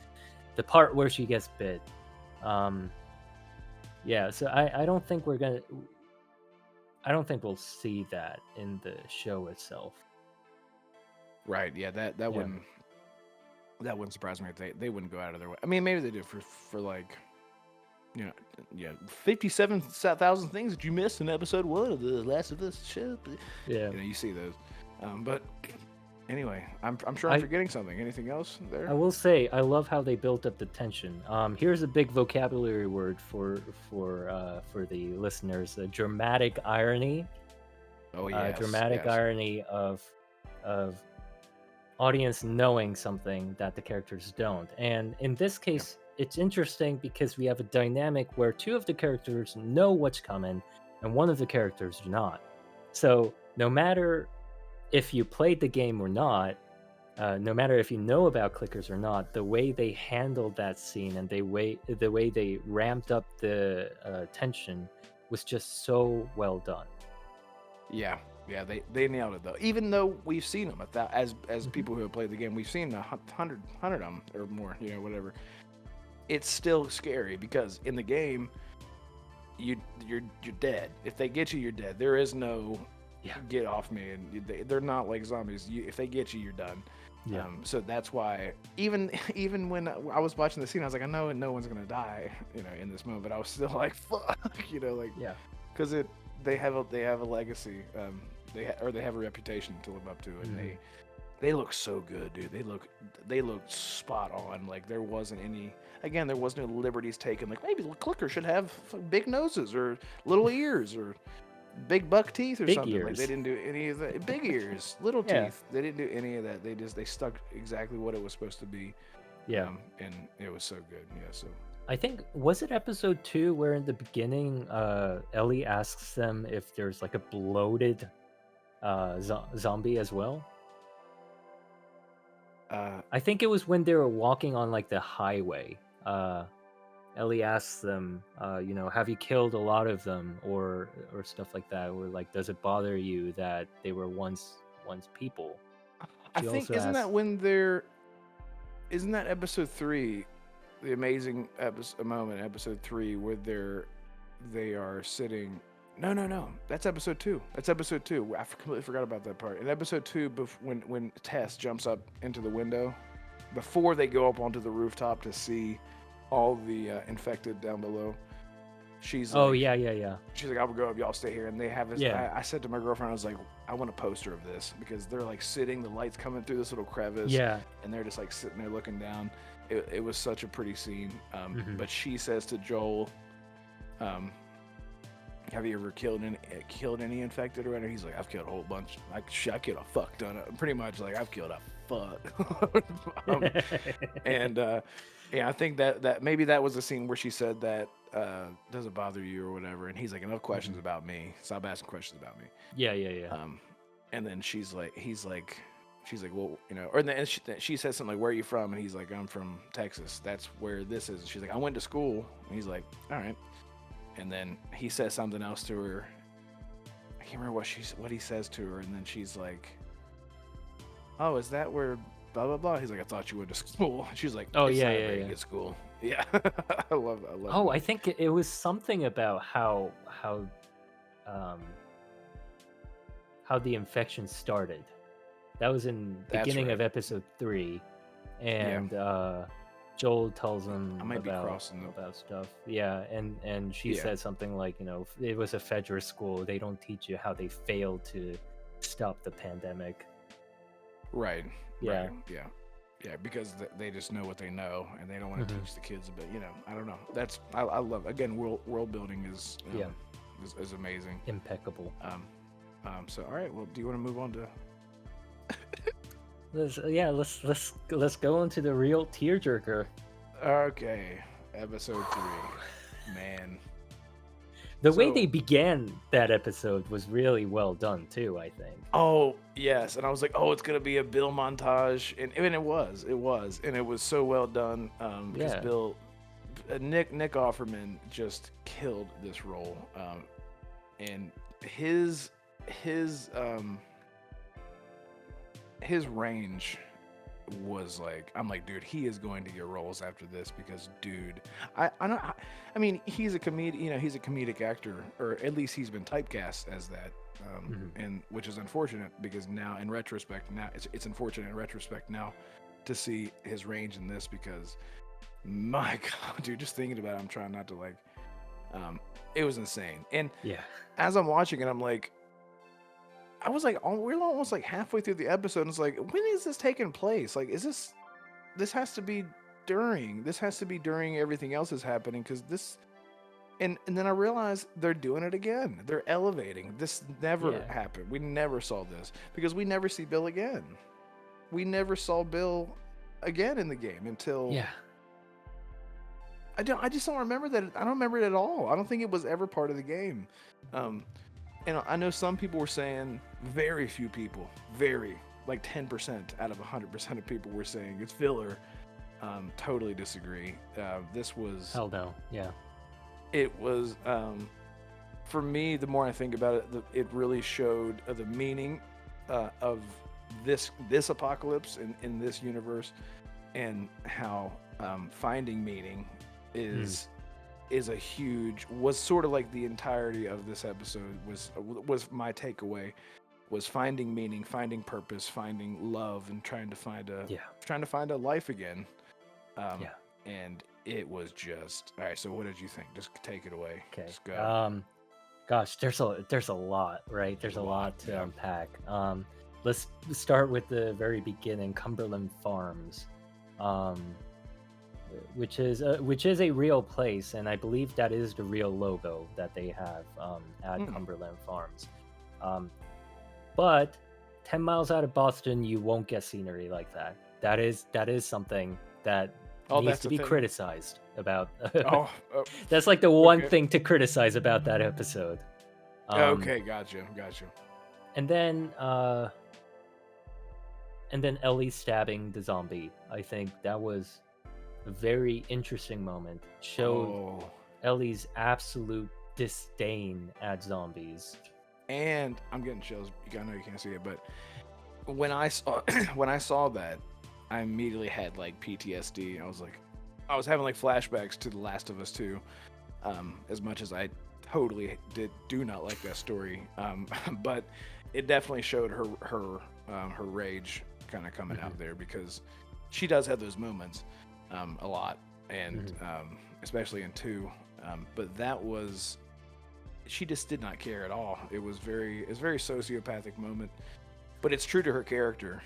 the part where she gets bit. Yeah, so I don't think I don't think we'll see that in the show itself. Right. Yeah. That Yeah. wouldn't surprise me if they wouldn't go out of their way. I mean, maybe they do for like, 57,000 things that you missed in episode 1 of the Last of Us show. Yeah. You see those. But anyway, I'm sure I'm forgetting something. Anything else there? I will say I love how they built up the tension. Here's a big vocabulary word for the listeners: dramatic irony. Oh yes. Dramatic yes. irony of audience knowing something that the characters don't. And in this case, it's interesting because we have a dynamic where two of the characters know what's coming, and one of the characters do not. So no matter if you played the game or not, no matter if you know about clickers or not, the way they handled that scene and the way they ramped up the tension was just so well done. Yeah, they nailed it though. Even though we've seen them as Mhm. people who have played the game, we've seen 100 of them or more. Whatever. It's still scary because in the game, you're dead. If they get you, you're dead. There is no get off me, and they're not like zombies. If they get you, you're done. Yeah. So that's why even when I was watching the scene, I was like, I know no one's gonna die, in this moment. But I was still like, fuck, Yeah. because they have a legacy. They have a reputation to live up to, and they look so good, dude. They look spot on. Like there wasn't no liberties taken. Like maybe the clicker should have big noses or little ears or big buck teeth or Big something. Like ears. they didn't do any of that. Big ears, little Yeah. teeth. They didn't do any of that. They stuck exactly what it was supposed to be. Yeah. And it was so good. Yeah. So I think, was it episode 2 where in the beginning Ellie asks them if there's like a bloated zombie as well? I think it was when they were walking on like the highway. Ellie asks them, have you killed a lot of them, or stuff like that, or like, does it bother you that they were once people? I She think also isn't asks, isn't that episode 3, the amazing moment, episode 3, where they are sitting. No, that's episode 2. That's episode 2. I completely forgot about that part. In episode 2, when Tess jumps up into the window, before they go up onto the rooftop to see all the infected down below, she's oh like, yeah. she's like, I'll go up, y'all stay here. And they have this. Yeah. I said to my girlfriend, I was like, I want a poster of this, because they're like sitting, the lights coming through this little crevice, Yeah. and they're just like sitting there looking down. It was such a pretty scene. Mhm. But she says to Joel, have you ever killed any infected or whatever? He's like, I've killed a whole bunch. I killed a fuck ton of, pretty much, like I've killed a fuck. And I think that maybe that was the scene where she said that, does it bother you or whatever? And he's like, enough questions about me. Stop asking questions about me. Yeah. And then he's like, she's like, well, or then she says something like, where are you from? And he's like, I'm from Texas. That's where this is. And she's like, I went to school. And he's like, all right. And then he says something else to her. I can't remember what he says to her. And then she's like, oh, is that where blah, blah, blah? He's like, I thought you went to school. She's like, Oh, it's yeah, not a yeah, very yeah. good school. Yeah. I love Oh, that. I think it was something about how the infection started. That was in That's beginning right. of episode 3, and Joel tells him I might be about crossing them. about stuff. Yeah, and she Yeah. said something like, it was a federal school. They don't teach you how they failed to stop the pandemic. Right. Yeah. Right. Yeah, because they just know what they know, and they don't want to teach the kids. But I don't know. I love, again, world building is is amazing, impeccable. So all right, well, do you want to move on to? Let's go into the real tearjerker. Okay, episode 3, man. The way they began that episode was really well done too, I think. Oh yes, and I was like, oh, it's gonna be a Bill montage, and it was, and it was so well done. Because Bill, Nick Offerman just killed this role, and his range was like, I'm like, dude, he is going to get roles after this because, dude, I mean, he's a comedian, he's a comedic actor, or at least he's been typecast as that, and which is unfortunate because now in retrospect, it's unfortunate in retrospect now to see his range in this because, my God, dude, just thinking about it, I'm trying not to like, it was insane. And as I'm watching it, I'm like, I was like, we're almost like halfway through the episode, and it's like, when is this taking place? Like, this has to be during everything else is happening, because this, and then I realized they're doing it again. They're elevating. This never happened. We never saw this, because we never see Bill again. We never saw Bill again in the game until... I just don't remember that. I don't remember it at all. I don't think it was ever part of the game. And I know some people were saying, very few people, like 10% out of 100% of people were saying it's filler. Totally disagree. This was... Hell no, yeah. It was, for me, the more I think about it, it really showed the meaning of this apocalypse in this universe, and how finding meaning was sort of like the entirety of this episode was my takeaway, was finding meaning, finding purpose, finding love, and trying to find a life again. And it was just, all right. So what did you think? Just take it away. Okay. Just go. Gosh, there's a lot, right? There's a lot to unpack. Let's start with the very beginning, Cumberland Farms. Which is a real place, and I believe that is the real logo that they have at Cumberland Farms. But 10 miles out of Boston, you won't get scenery like that. That is something that needs to be criticized about. That's like the one thing to criticize about that episode. Okay, gotcha. And then Ellie stabbing the zombie. I think that was a very interesting moment. Showed Ellie's absolute disdain at zombies. And I'm getting chills. I know you can't see it, but when I saw that, I immediately had like PTSD. I was having like flashbacks to The Last of Us 2. As much as I totally do not like that story, but it definitely showed her rage kind of coming out there, because she does have those moments a lot, and especially in 2. But that was, she just did not care at all. It was very sociopathic moment, but it's true to her character.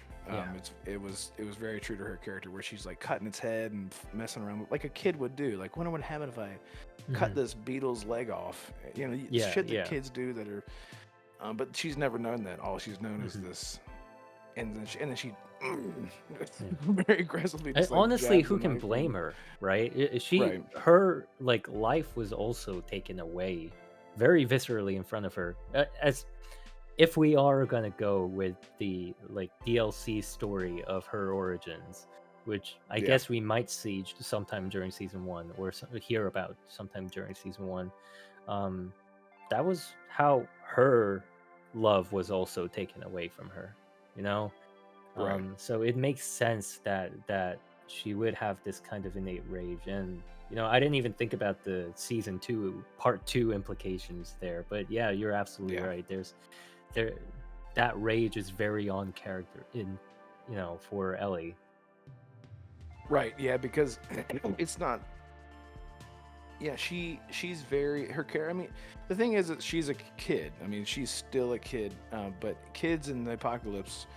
It was very true to her character, where she's like cutting its head and messing around like a kid would do. Like, what would happen if I cut this beetle's leg off? Shit that kids do that are. But she's never known that. All she's known is this, and then she very aggressively. Just, honestly, who can blame her, right? Her like life was also taken away very viscerally in front of her. As if we are gonna go with the like DLC story of her origins, which I Yeah. guess we might see sometime during season 1 or hear about sometime during season 1, that was how her love was also taken away from her, you know. Right. So it makes sense that she would have this kind of innate rage, and I didn't even think about the season 2 part 2 implications there, but yeah, you're absolutely Yeah. right. There that rage is very on character in for Ellie. Right. Yeah, because it's not. Yeah, she's very her care. I mean, the thing is that she's a kid. I mean, she's still a kid. But kids in the apocalypse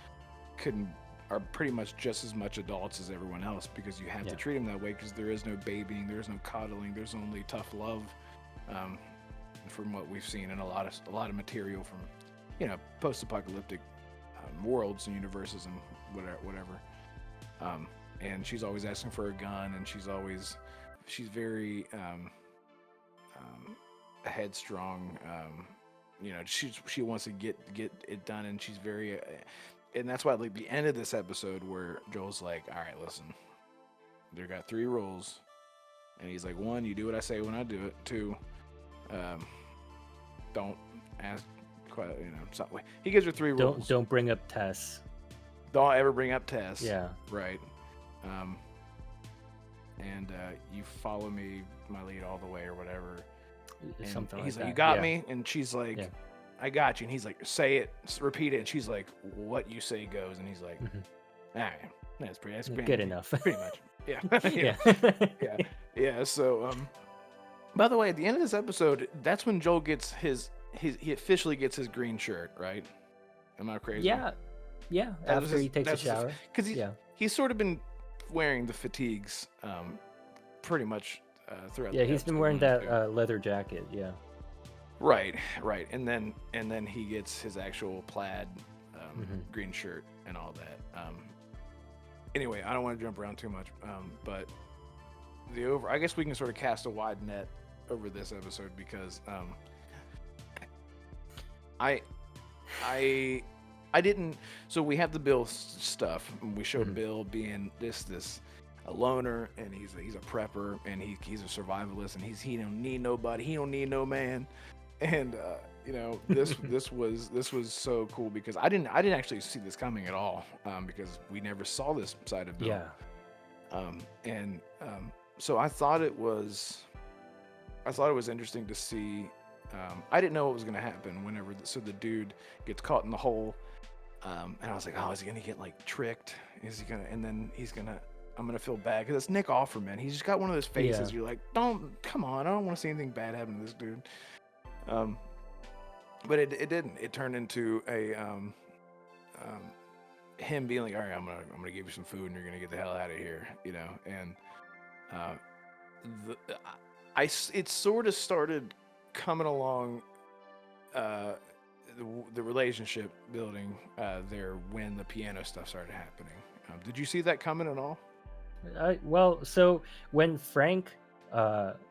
are pretty much just as much adults as everyone else because you have to Yeah. treat them that way because there is no babying, there is no coddling, there's only tough love. Um, from what we've seen in a lot of material from post-apocalyptic worlds and universes and whatever. And she's always asking for a gun, and she's very headstrong. She wants to get it done, and she's very and that's why like the end of this episode where Joel's like, all right, listen, there got 3 rules, and he's like, 1, you do what I say when I do it. 2, don't ask something. He gives her 3 rules. Don't bring up Tess. Don't ever bring up Tess. Yeah. Right. And you follow me, my lead all the way, or whatever. And Something he's like like, you that. got Yeah. me? And she's like, Yeah. I got you. And he's like, say it, repeat it. And she's like, what you say goes. And he's like, all right, that's Good enough. pretty much. Yeah. Yeah. Yeah. So, by the way, at the end of this episode, that's when Joel gets he officially gets his green shirt, right? Am I crazy? Yeah. After he takes a shower. Because he's sort of been wearing the fatigues pretty much throughout. Yeah, the he's been episode wearing 1 and 2. that leather jacket. Yeah. Right, and then he gets his actual plaid green shirt and all that. Anyway, I don't want to jump around too much, but I guess we can sort of cast a wide net over this episode because I didn't. So we have the Bill stuff. We showed Bill being a loner, and he's a prepper, and he's a survivalist, and he don't need nobody. He don't need no man. And this was so cool because I didn't actually see this coming at all because we never saw this side of Bill. Yeah. So I thought it was interesting to see. I didn't know what was going to happen whenever the dude gets caught in the hole, and I was like, oh, is he going to get like tricked? Is he gonna? And then I'm gonna feel bad because it's Nick Offerman. He's just got one of those faces. Yeah. You're like, come on, I don't want to see anything bad happen to this dude. But it didn't. It turned into a him being like, all right, I'm gonna give you some food and you're gonna get the hell out of here, And it sort of started coming along, the relationship building there when the piano stuff started happening. Did you see that coming at all? Well, so when Frank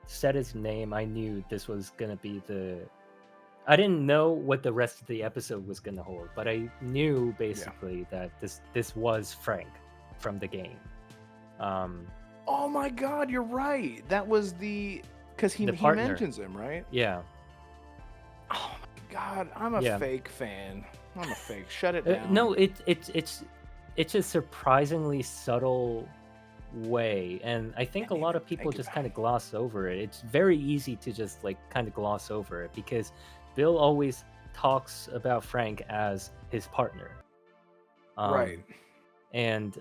said his name, I knew this was gonna be I didn't know what the rest of the episode was gonna hold, but I knew basically that this was Frank from the game. Oh my God, you're right. That was because he mentions him, right? Yeah. Oh my God, I'm a fake fan. I'm a fake. Shut it down. No, it's a surprisingly subtle way, and I think a lot of people just kind of gloss over it. It's very easy to just like kind of gloss over it because Bill always talks about Frank as his partner. Right. And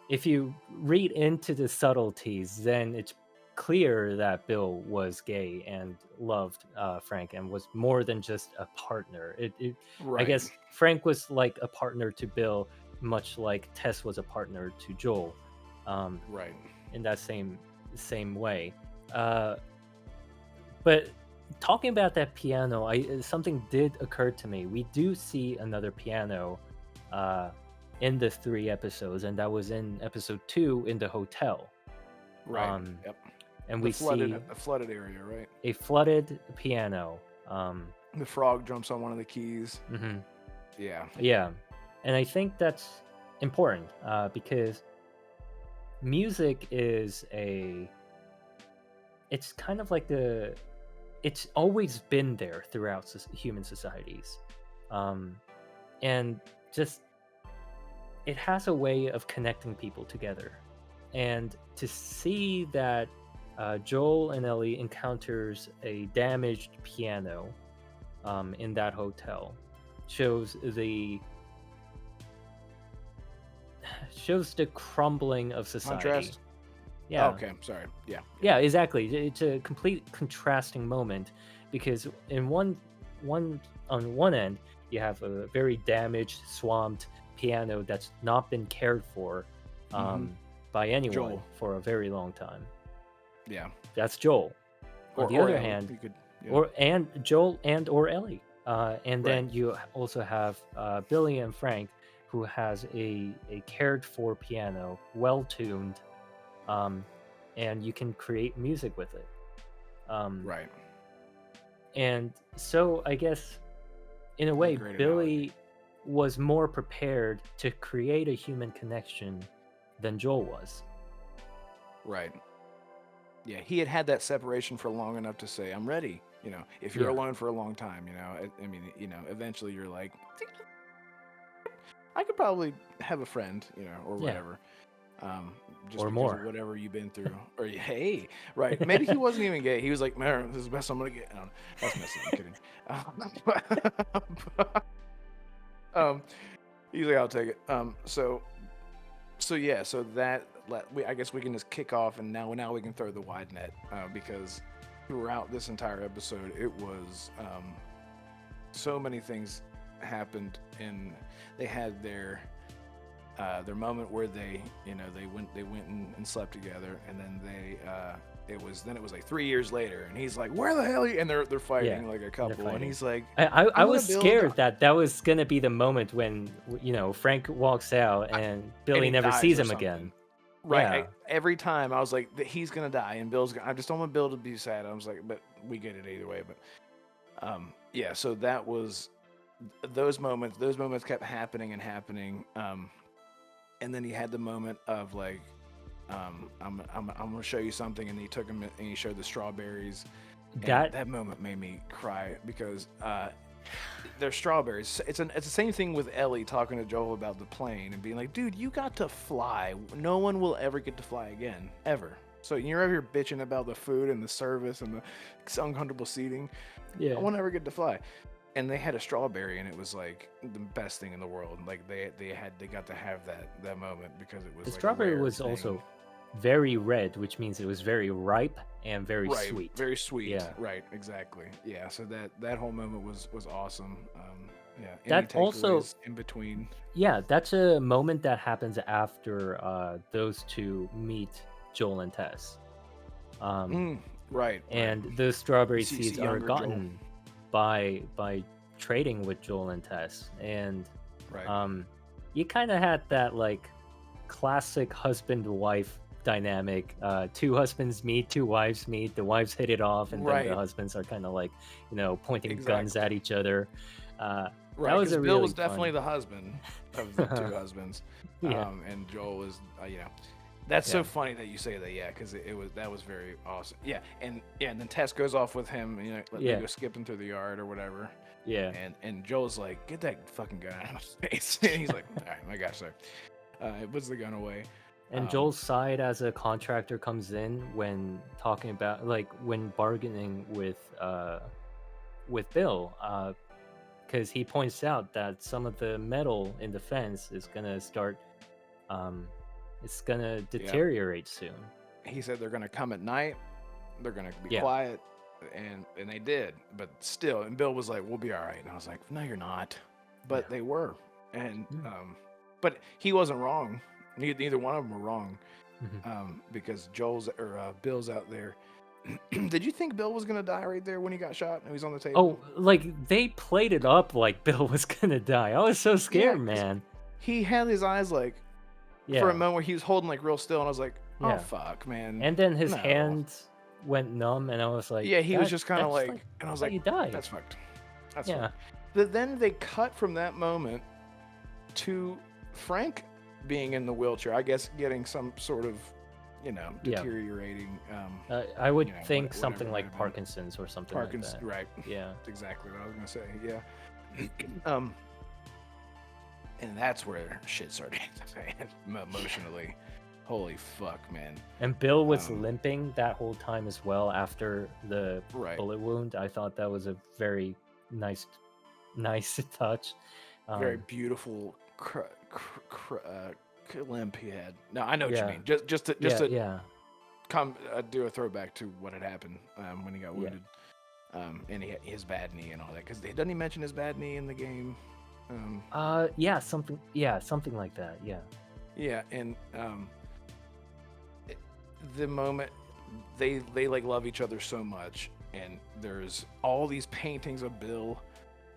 if you read into the subtleties, then it's clear that Bill was gay and loved Frank and was more than just a partner. Right. I guess Frank was like a partner to Bill, much like Tess was a partner to Joel. Right. In that same way. But talking about that piano, something did occur to me. We do see another piano in the 3 episodes, and that was in episode 2 in the hotel. Yep. And we see a flooded area, right? A flooded piano. The frog jumps on one of the keys. Hmm. Yeah. Yeah, and I think that's important because music is it's kind of like it's always been there throughout human societies, um, and just it has a way of connecting people together. And to see that Joel and Ellie encounters a damaged piano in that hotel shows the crumbling of society. Contrast. Yeah. Oh, okay. Sorry. Yeah. Yeah, exactly. It's a complete contrasting moment because on one end you have a very damaged, swamped piano that's not been cared for by anyone Joel. for a very long time. Yeah. That's Joel. On the other Ellie. hand, You could, yeah. and Joel or Ellie, and then Right. you also have Billy and Frank, who has a cared for piano, well tuned, and you can create music with it. Right. And so I guess in a way, great Billy analogy. was more prepared to create a human connection than Joel was. Right. Yeah, he had that separation for long enough to say, "I'm ready." You know, if you're Yeah. alone for a long time, you know, I mean, you know, eventually you're like, I could probably have a friend, you know, or Yeah. whatever. Just Or because more. of whatever you've been through. Or hey, right? Maybe he wasn't even gay. He was like, "Man, this is the best I'm gonna get." That's messy. I'm kidding. Um, he's like, "I'll take it." So yeah, so that I guess we can just kick off, and now we can throw the wide net because throughout this entire episode, it was so many things happened, and they had their moment where they went and slept together, and then it was like 3 years later, and he's like, "Where the hell are you?" And they're fighting like a couple, and he's like, I was scared that was gonna be the moment when Frank walks out and Billy he never dies sees or him something. again. Right. Yeah. Every time I was like, he's gonna die, and Bill's. I just don't want Bill to be sad. I was like, but we get it either way. But yeah. So that was those moments. Those moments kept happening and happening. And then he had the moment of like, I'm gonna show you something, and he took him and he showed the strawberries. And that moment made me cry because they're strawberries. It's the same thing with Ellie talking to Joel about the plane and being like, "Dude, you got to fly. No one will ever get to fly again, ever." So you're over here bitching about the food and the service and the uncomfortable seating. Yeah. I won't ever get to fly. And they had a strawberry, and it was like the best thing in the world. Like they got to have that moment because it was the like strawberry a rare was thing. also very red, which means it was very ripe and very sweet. Very sweet. Yeah. Right. Exactly. Yeah. So that whole moment was awesome. Yeah. That Any also takeaways in between. Yeah, that's a moment that happens after those two meet Joel and Tess. Right. And those strawberry See seeds are younger Joel. gotten by trading with Joel and Tess, and Right. you kind of had that like classic husband-wife dynamic. Two husbands meet, two wives meet, the wives hit it off, and then Right. the husbands are kind of like pointing guns Exactly. at each other. Right. That was a Bill really was definitely fun- the husband of the two husbands. Yeah. And Joel was, That's so funny that you say that, yeah, because that was very awesome. Yeah, and then Tess goes off with him, they go skipping through the yard or whatever. Yeah. And Joel's like, "Get that fucking gun out of my face." And he's like, "All right, my gosh, sir." Puts the gun away. And Joel's side as a contractor comes in when talking about when bargaining with Bill, because he points out that some of the metal in the fence is gonna start, it's gonna deteriorate soon. He said they're gonna come at night. They're gonna be Yeah. quiet, and they did. But still, and Bill was like, "We'll be all right." And I was like, "No, you're not." But they were, and but he wasn't wrong. Neither one of them were wrong, because Bill's out there. Did you think Bill was gonna die right there when he got shot and he was on the table? Oh, they played it up like Bill was gonna die. I was so scared, 'cause man. He had his eyes like for a moment where he was holding like real still, and I was like, "Oh fuck, man!" And then his No. hands went numb, and I was like, Yeah, he was just kind of that's like, and I was how like, you die. "That's fucked." That's Yeah. fine. But then they cut from that moment to Frank being in the wheelchair. I guess getting some sort of, Yeah. deteriorating. I would think whatever something it might like have been. Parkinson's or something like Parkinson's, that. right? Yeah. That's exactly what I was gonna say. Yeah. And that's where shit started to fan emotionally. Holy fuck, man. And Bill was Um, limping that whole time as well after the Right. bullet wound. I thought that was a very nice touch. Very beautiful limp he had. No, I know what you Yeah. mean. Just to Yeah. come do a throwback to what had happened when he got Yeah. wounded, and his bad knee and all that. Because doesn't he mention his bad knee in the game? Yeah, something like that. Yeah. Yeah, and the moment they like love each other so much, and there's all these paintings of Bill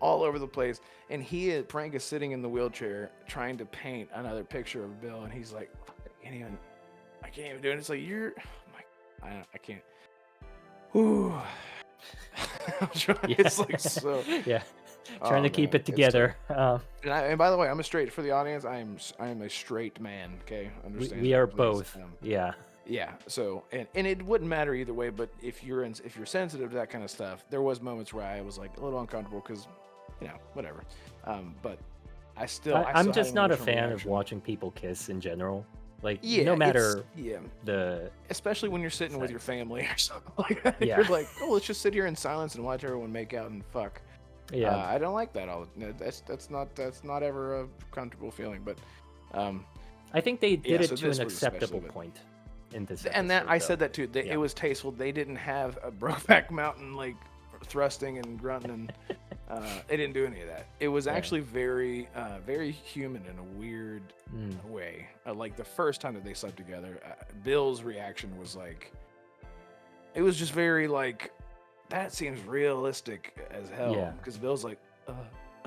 all over the place, and Frank is sitting in the wheelchair trying to paint another picture of Bill, and he's like, I can't even do it. It's like I can't. Ooh. It's like so. Yeah. Trying to keep man, it together. And by the way, I'm a straight, for the audience, I am a straight man. Okay, understand? We are please. both. Yeah. Yeah. So and it wouldn't matter either way. But if you're sensitive to that kind of stuff, there was moments where I was like a little uncomfortable because, whatever. But I still. I'm still just had an not a emotional fan reaction. of watching people kiss in general. Like, Yeah, no matter yeah. the. Especially when you're sitting with your sex. family or something like that. Yeah. You're like, oh, let's just sit here in silence and watch everyone make out and fuck. Yeah. I don't like that. That's not ever a comfortable feeling. But I think they did it so to an this was acceptable especially, but- point in this and that episode, I though. said that too. Yeah. It was tasteful. They didn't have a Brokeback Mountain like thrusting and grunting, and they didn't do any of that. It was actually very, very human in a weird way. Like the first time that they slept together, Bill's reaction was like, it was just very like, that seems realistic as hell. Yeah. Because Bill's like,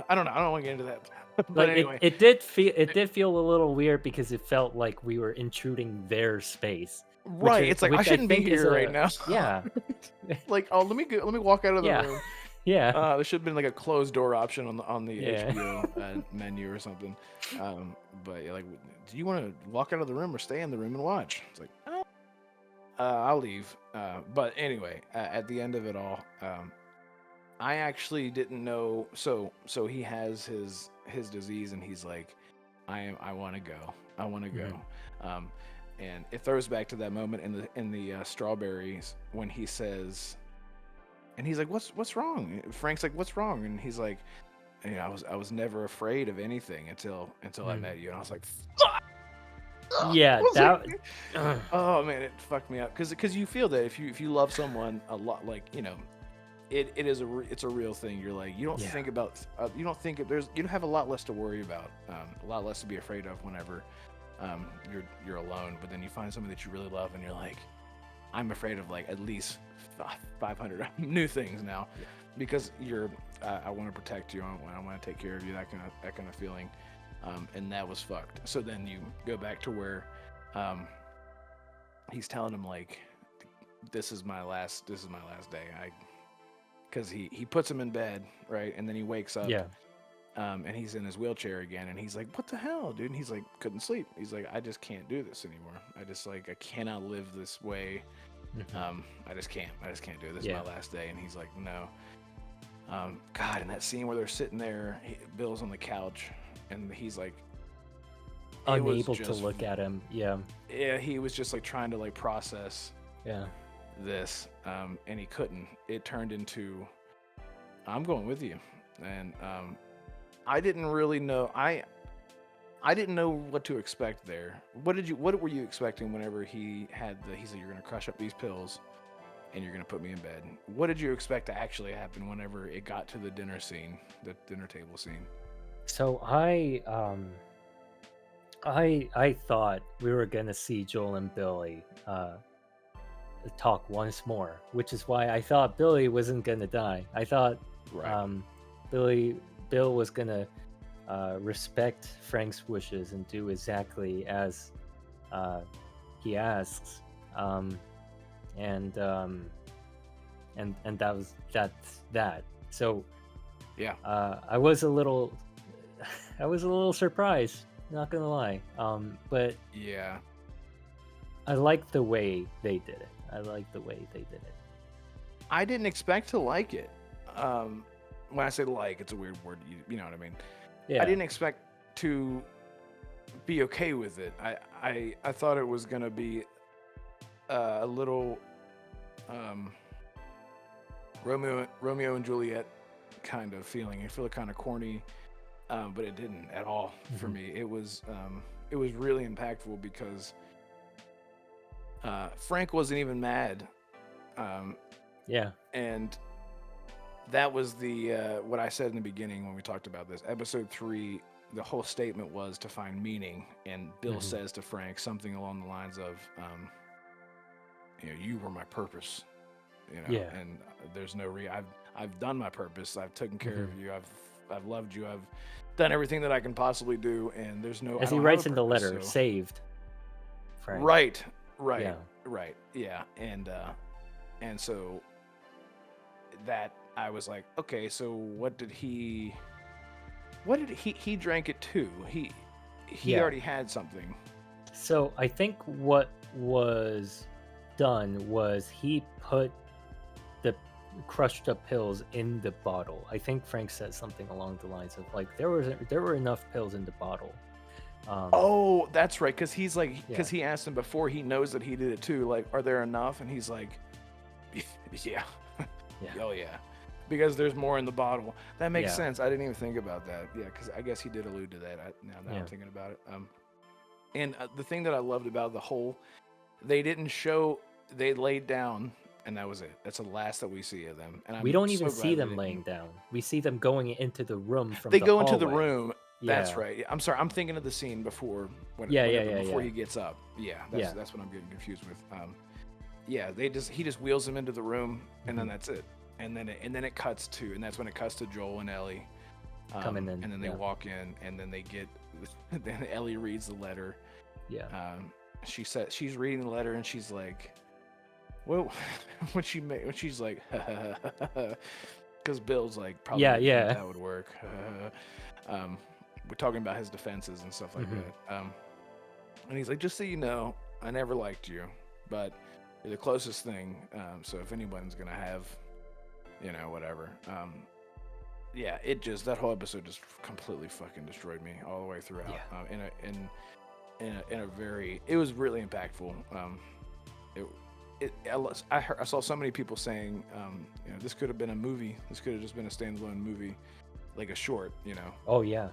I don't know. I don't want to get into that. But Like, anyway, it did feel a little weird because it felt like we were intruding their space. right? It's like I shouldn't be here right now. Yeah. Like, oh, let me walk out of the Yeah. room. Yeah. There should have been like a closed door option on the Yeah. HBO menu or something. But yeah, like, do you want to walk out of the room or stay in the room and watch? It's like, I'll leave. But anyway, at the end of it all, I actually didn't know. So he has his disease, and he's like, I want to go. I want to go. And it throws back to that moment in the strawberries when he says, and he's like, what's wrong? Frank's like, what's wrong? And he's like, I was never afraid of anything until I met you. And I was like, fuck. Yeah, that. Oh man, it fucked me up because you feel that if you love someone a lot, like it's a real thing. You're like, you don't think about you have a lot less to worry about, a lot less to be afraid of whenever you're alone. But then you find somebody that you really love, and you're like, I'm afraid of like at least 500 new things now, because I want to protect you. I want to take care of you. That kind of feeling. And that was fucked. So then you go back to where he's telling him like, this is my last day. Because he puts him in bed, right? And then he wakes up. Yeah. And he's in his wheelchair again, and he's like, what the hell, dude? And he's like, couldn't sleep. He's like, I just can't do this anymore. I cannot live this way. I just can't do it. This is my last day. And he's like, no. God, in that scene where they're sitting there, Bill's on the couch, and he's like unable to look at him. Yeah, he was just like trying to like process this, and he couldn't. It turned into, I'm going with you. And I didn't really know. I didn't know what to expect there. What were you expecting whenever he said, you're gonna crush up these pills and you're gonna put me in bed? What did you expect to actually happen whenever it got to the dinner scene, the dinner table scene? So I thought we were gonna see Joel and Billy talk once more, which is why I thought Billy wasn't gonna die. I thought Bill was gonna respect Frank's wishes and do exactly as he asks, and that's that. So Yeah. I was a little, I was a little surprised. Not gonna lie. But Yeah. I like the way they did it. I like the way they did it. I didn't expect to like it. When I say like, it's a weird word. You know what I mean? Yeah. I didn't expect to be okay with it. I thought it was gonna be a little Romeo and Juliet kind of feeling. I feel kind of corny, but it didn't at all for me. It was really impactful because Frank wasn't even mad. Yeah. And that was the what I said in the beginning when we talked about this. Episode 3, the whole statement was to find meaning, and Bill says to Frank something along the lines of, you were my purpose, Yeah. and there's no I've done my purpose. I've taken care of you. I've loved you. I've done everything that I can possibly do, and there's no. As I he don't writes have in a the purpose, letter, so- saved. Frank. Right. Yeah. And so that I was like, okay, so what did he drank it too. He Yeah. already had something. So I think what was done was he put the crushed up pills in the bottle. I think Frank said something along the lines of like there were enough pills in the bottle. Oh, that's right, because he's like, Yeah. because he asked him before, he knows that he did it too, like, are there enough? And he's like, yeah. Yeah. Oh yeah, because there's more in the bottle. That makes Yeah. sense. I didn't even think about that. Yeah, because I guess he did allude to that. Now that Yeah. I'm thinking about it. And the thing that I loved about the whole, they didn't show, they laid down, and that was it. That's the last that we see of them. And We I'm don't so even glad see they them didn't. laying down. We see them going into the room from They the go into the hallway. room. That's Yeah. right. I'm sorry. I'm thinking of the scene before. Before Yeah. he gets up. Yeah. Yeah. That's what I'm getting confused with. Yeah. He just wheels him into the room, and then that's it. And then it cuts to, and that's when it cuts to Joel and Ellie Coming in, and then they yeah. walk in, and then they get. Then Ellie reads the letter. Yeah. She said she's reading the letter, and she's like, "Well," when she's like, because Bill's like, probably Yeah. that would work. We're talking about his defenses and stuff like that. And he's like, just so you know, I never liked you, but you're the closest thing. So if anyone's gonna have, whatever. Yeah, that whole episode just completely fucking destroyed me all the way throughout. Yeah. In a very, it was really impactful. I saw so many people saying, this could have been a movie. This could have just been a standalone movie, like a short, Oh yeah.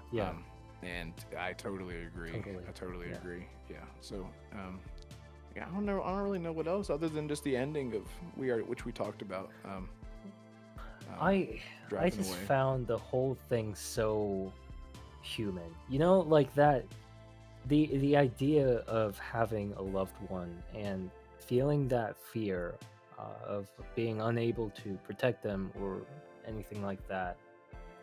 And I totally agree. Totally. I totally agree. Yeah. So, I don't really know what else other than just the ending of which we talked about. I driving just away. found the whole thing so human. Like that the idea of having a loved one and feeling that fear of being unable to protect them or anything like that.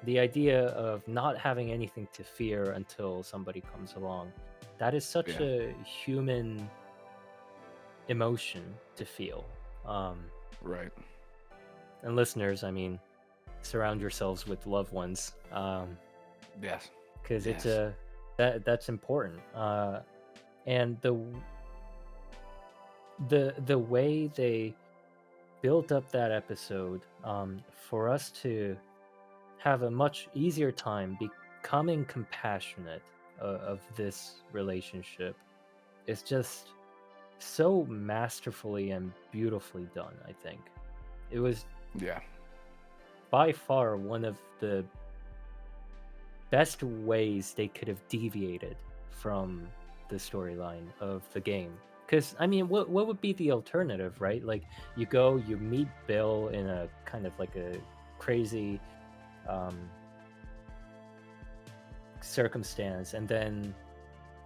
The idea of not having anything to fear until somebody comes along. That is such a human emotion to feel. Right. And listeners, I mean, surround yourselves with loved ones. Yes. Because Yes. that's important. And the way they built up that episode, for us to have a much easier time becoming compassionate of this relationship is just so masterfully and beautifully done. I think it was by far one of the best ways they could have deviated from the storyline of the game. Because, I mean, what would be the alternative, right? Like, you meet Bill in a kind of like a crazy circumstance, and then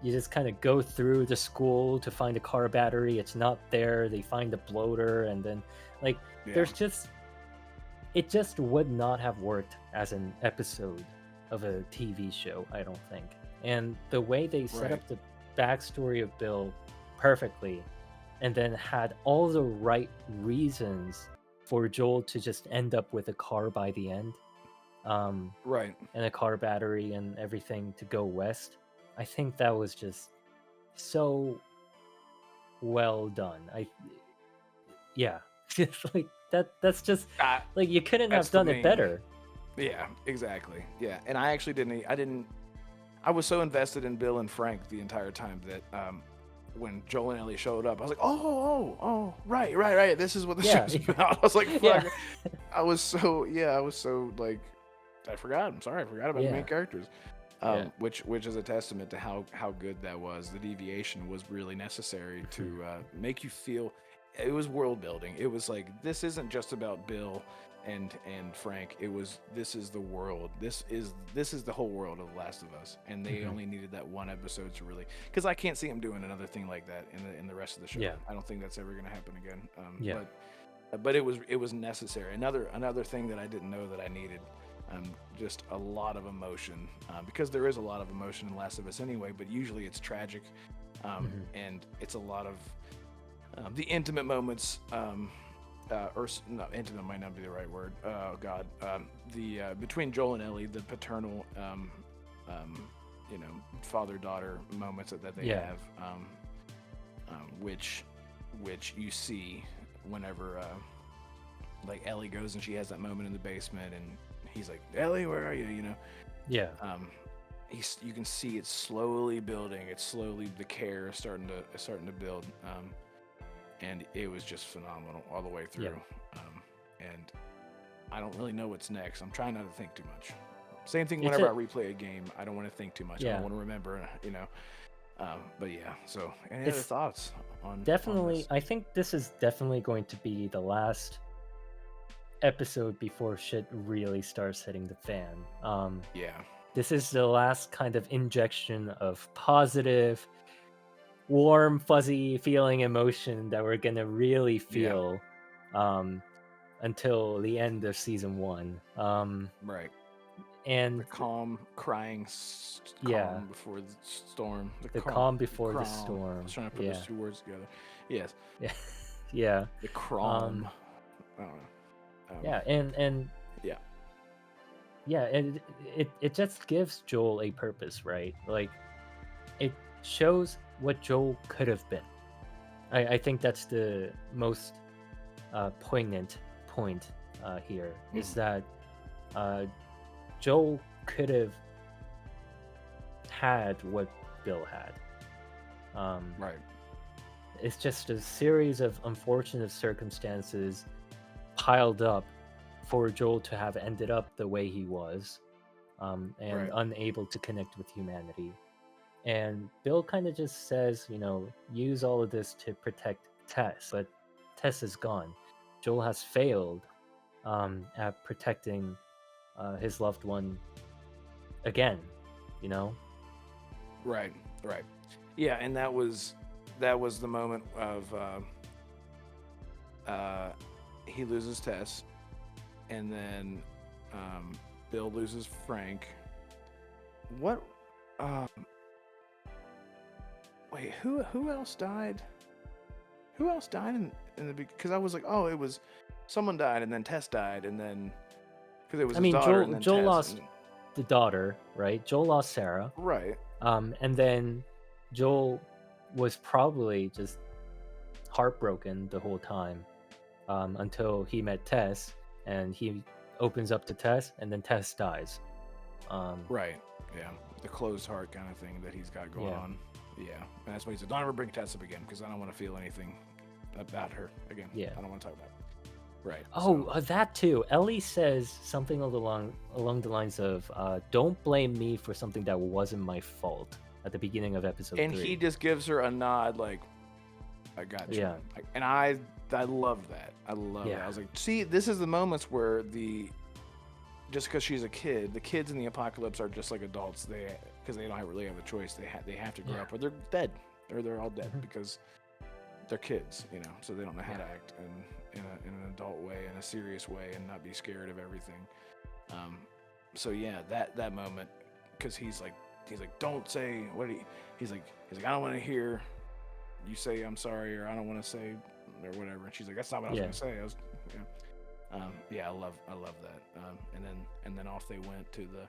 you just kind of go through the school to find a car battery. It's not there. They find a bloater, and then, like, there's just... It just would not have worked as an episode of a TV show, I don't think. And the way they set up the backstory of Bill perfectly, and then had all the right reasons for Joel to just end up with a car by the end, Right. and a car battery and everything to go west. I think that was just so well done. Yeah, just like that's just Uh, like you couldn't that's have the done it main. better. Yeah, exactly. Yeah, and I actually didn't. I didn't. I was so invested in Bill and Frank the entire time that when Joel and Ellie showed up, I was like, oh, right. This is what the Yeah, show's about. I was like, yeah, fuck. I was so like, I forgot. I'm sorry, I forgot about the yeah, main characters. yeah. Which is a testament to how good that was. The deviation was really necessary to make you feel. It was world building. It was like, this isn't just about Bill and Frank. It was, this is the world. This is the whole world of The Last of Us, and they Mhm. only needed that one episode to really, because I can't see them doing another thing like that in the rest of the show. Yeah. I don't think that's ever going to happen again. Yeah. But it was necessary. Another thing that I didn't know that I needed. Just a lot of emotion, because there is a lot of emotion in Last of Us anyway, but usually it's tragic, and it's a lot of the intimate moments, or no, intimate might not be the right word. Oh God, the between Joel and Ellie, the paternal, father-daughter moments that they Yeah. have, which you see whenever like Ellie goes and she has that moment in the basement and he's like, Ellie, where are you? Yeah. You can see it slowly building. It's slowly, the care is starting to build, and it was just phenomenal all the way through. Yeah. And I don't really know what's next. I'm trying not to think too much. Same thing It's whenever a- I replay a game. I don't want to think too much. I Yeah. don't want to remember. But yeah. So, any other It's thoughts on Definitely, this? I think this is definitely going to be the last episode before shit really starts hitting the fan. Yeah. This is the last kind of injection of positive, warm, fuzzy feeling emotion that we're gonna really feel until the end of season 1. Right. And The calm, crying, yeah, calm before the storm. the calm The before the calm. I storm. was trying to put Yeah, those two words together. Yes. yeah, yeah. The calm. Um, I don't know. yeah, and Yeah. yeah, and it just gives Joel a purpose, right? Like, it shows what Joel could have been. I think that's the most poignant point here, is that Joel could have had what Bill had. Right. It's just a series of unfortunate circumstances piled up for Joel to have ended up the way he was, and Right. unable to connect with humanity. And Bill kind of just says, use all of this to protect Tess, but Tess is gone. Joel has failed at protecting his loved one again, you know? Right. Right. Yeah, and that was the moment of he loses Tess, and then Bill loses Frank. What? Wait, who else died? Who else died in the because I was like, oh, it was someone died and then Tess died and then because it was his daughter and then Joel Tess lost and, the daughter, right? Joel lost Sarah. right. And then Joel was probably just heartbroken the whole time until he met Tess, and he opens up to Tess, and then Tess dies. Right. Yeah. The closed heart kind of thing that he's got going Yeah. on. Yeah. And that's why he said, don't ever bring Tess up again because I don't want to feel anything about her again. Yeah. I don't want to talk about it. Right. Oh, so- that too. Ellie says something along the lines of, "Don't blame me for something that wasn't my fault." At the beginning of episode 3. and he just gives her a nod like, I got you. Yeah. And I love that. I love that. I was like, see, this is the moments where just because she's a kid, the kids in the apocalypse are just like adults. Because they don't really have a choice. They have to grow up or they're dead, or they're all dead because they're kids, so they don't know how to act in an adult way, in a serious way, and not be scared of everything. So yeah, that moment, because he's like, don't say what he's like, I don't want to hear you say I'm sorry, or I don't want to say or whatever. And she's like, that's not what I was gonna say. Yeah, I love that. And then off they went to the.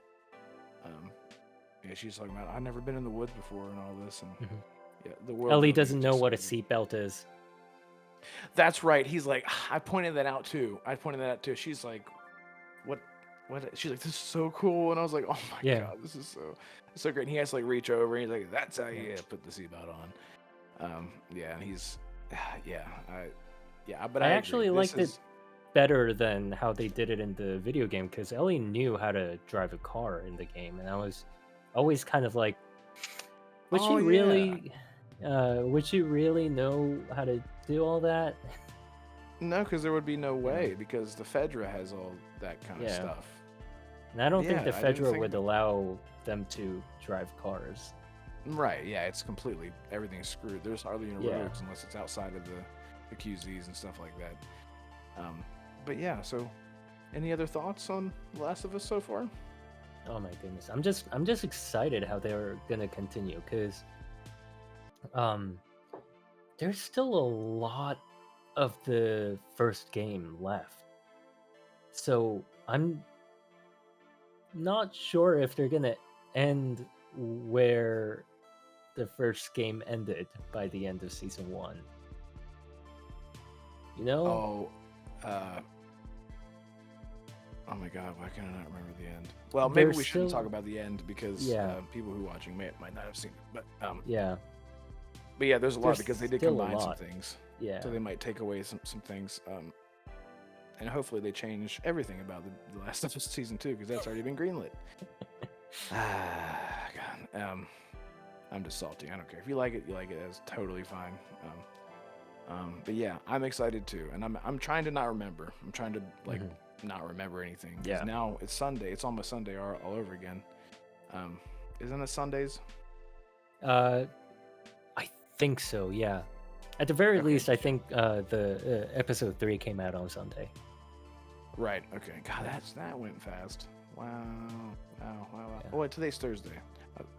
Yeah, she's talking about I've never been in the woods before and all this, and Mhm. yeah, the world. Ellie really doesn't know just what a started. seatbelt is. That's right. He's like, I pointed that out too. She's like, what? What? She's like, this is so cool. And I was like, oh my Yeah. god, this is so great. And he has to like reach over and he's like, that's how Yeah. you put the seatbelt on. Yeah, and he's, but I I actually agree. liked it better than how they did it in the video game because Ellie knew how to drive a car in the game, and I was always kind of like, would she Oh yeah. really know how to do all that? No, because there would be no Yeah. way because the Fedra has all that kind of Yeah. stuff. And I don't think the Yeah, I didn't Fedra think- would allow them to drive cars. Right, yeah, it's completely, everything's screwed. There's hardly any Yeah. roads unless it's outside of the QZs and stuff like that. But yeah, so any other thoughts on Last of Us so far? Oh my goodness. I'm just excited how they're gonna continue because there's still a lot of the first game left. So I'm not sure if they're gonna end where the first game ended by the end of season 1. You know? Oh my god, why can I not remember the end? Well, maybe There's we shouldn't still- talk about the end because Yeah. people who are watching might not have seen it. Yeah. But yeah, there's a lot There's because they did still a combine some lot. things. Yeah. So they might take away some things. And hopefully they change everything about the Last of Us season 2 because that's already been greenlit. God. I'm just salty. I don't care. If you like it, you like it. That's totally fine. But yeah, I'm excited too. And I'm trying to not remember. I'm trying to not remember anything. 'Cause Yeah. now it's Sunday. It's almost Sunday all over again. Isn't it Sundays? I think so, yeah. At the very Okay. least, I think the episode 3 came out on Sunday. Right. Okay. God, that went fast. Wow. Yeah. Oh, wait, today's Thursday.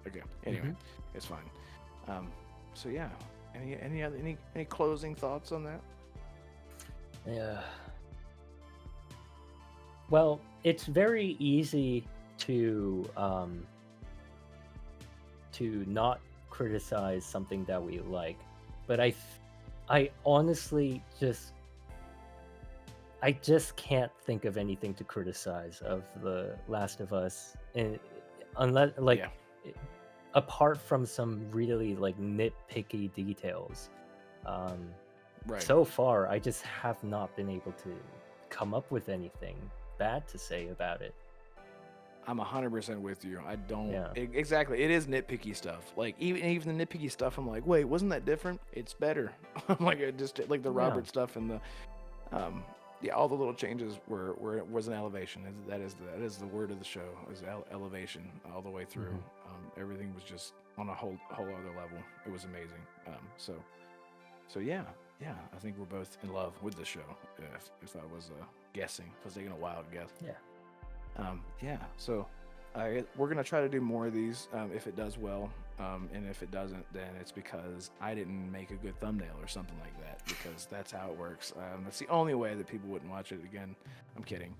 Okay. Anyway, Mhm. it's fine. So yeah. Any closing thoughts on that? Yeah. Well, it's very easy to not criticize something that we like, but I honestly I just can't think of anything to criticize of The Last of Us, and unless Yeah. apart from some really like nitpicky details. Right. So far, I just have not been able to come up with anything bad to say about it. I'm 100% with you. I don't Yeah. exactly. It is nitpicky stuff. Like even the nitpicky stuff, I'm like, wait, wasn't that different? It's better. I'm like, it just like the Yeah. Robert stuff and the, all the little changes was an elevation. That is the word of the show. Is elevation all the way through. Mhm. Everything was just on a whole other level. It was amazing. So yeah. I think we're both in love with the show. If I was guessing, if I was taking a wild guess. Yeah. So we're gonna try to do more of these if it does well, and if it doesn't, then it's because I didn't make a good thumbnail or something like that. Because that's how it works. That's the only way that people wouldn't watch it again. I'm kidding.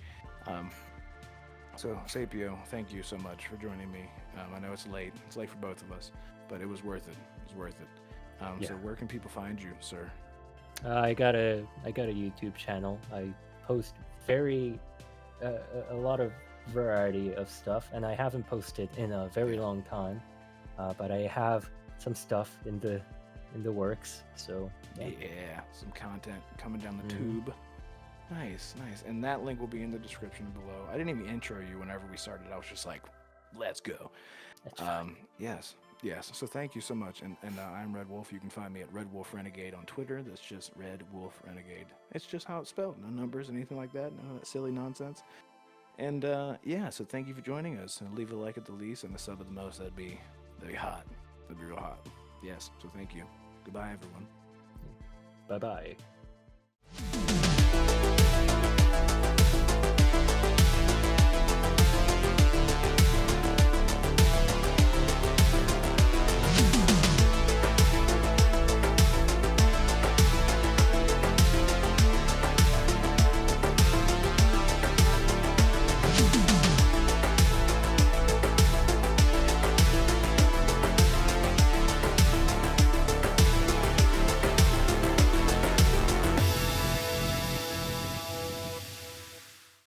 So Sapio, thank you so much for joining me. I know it's late. It's late for both of us, but it was worth it. It was worth it. Yeah. So where can people find you, sir? I got a YouTube channel. I post a lot of variety of stuff, and I haven't posted in a very long time. But I have some stuff in the works. So Yeah, some content coming down the Mhm. tube. Nice. And that link will be in the description below. I didn't even intro you whenever we started. I was just like, let's go. that's fine. Yes. So thank you so much. And I'm Red Wolf. You can find me at Red Wolf Renegade on Twitter. That's just Red Wolf Renegade. It's just how it's spelled. No numbers, anything like that. None of that silly nonsense. And so thank you for joining us. And leave a like at the least and a sub at the most. That'd be hot. That'd be real hot. Yes. So thank you. Goodbye, everyone. Bye bye.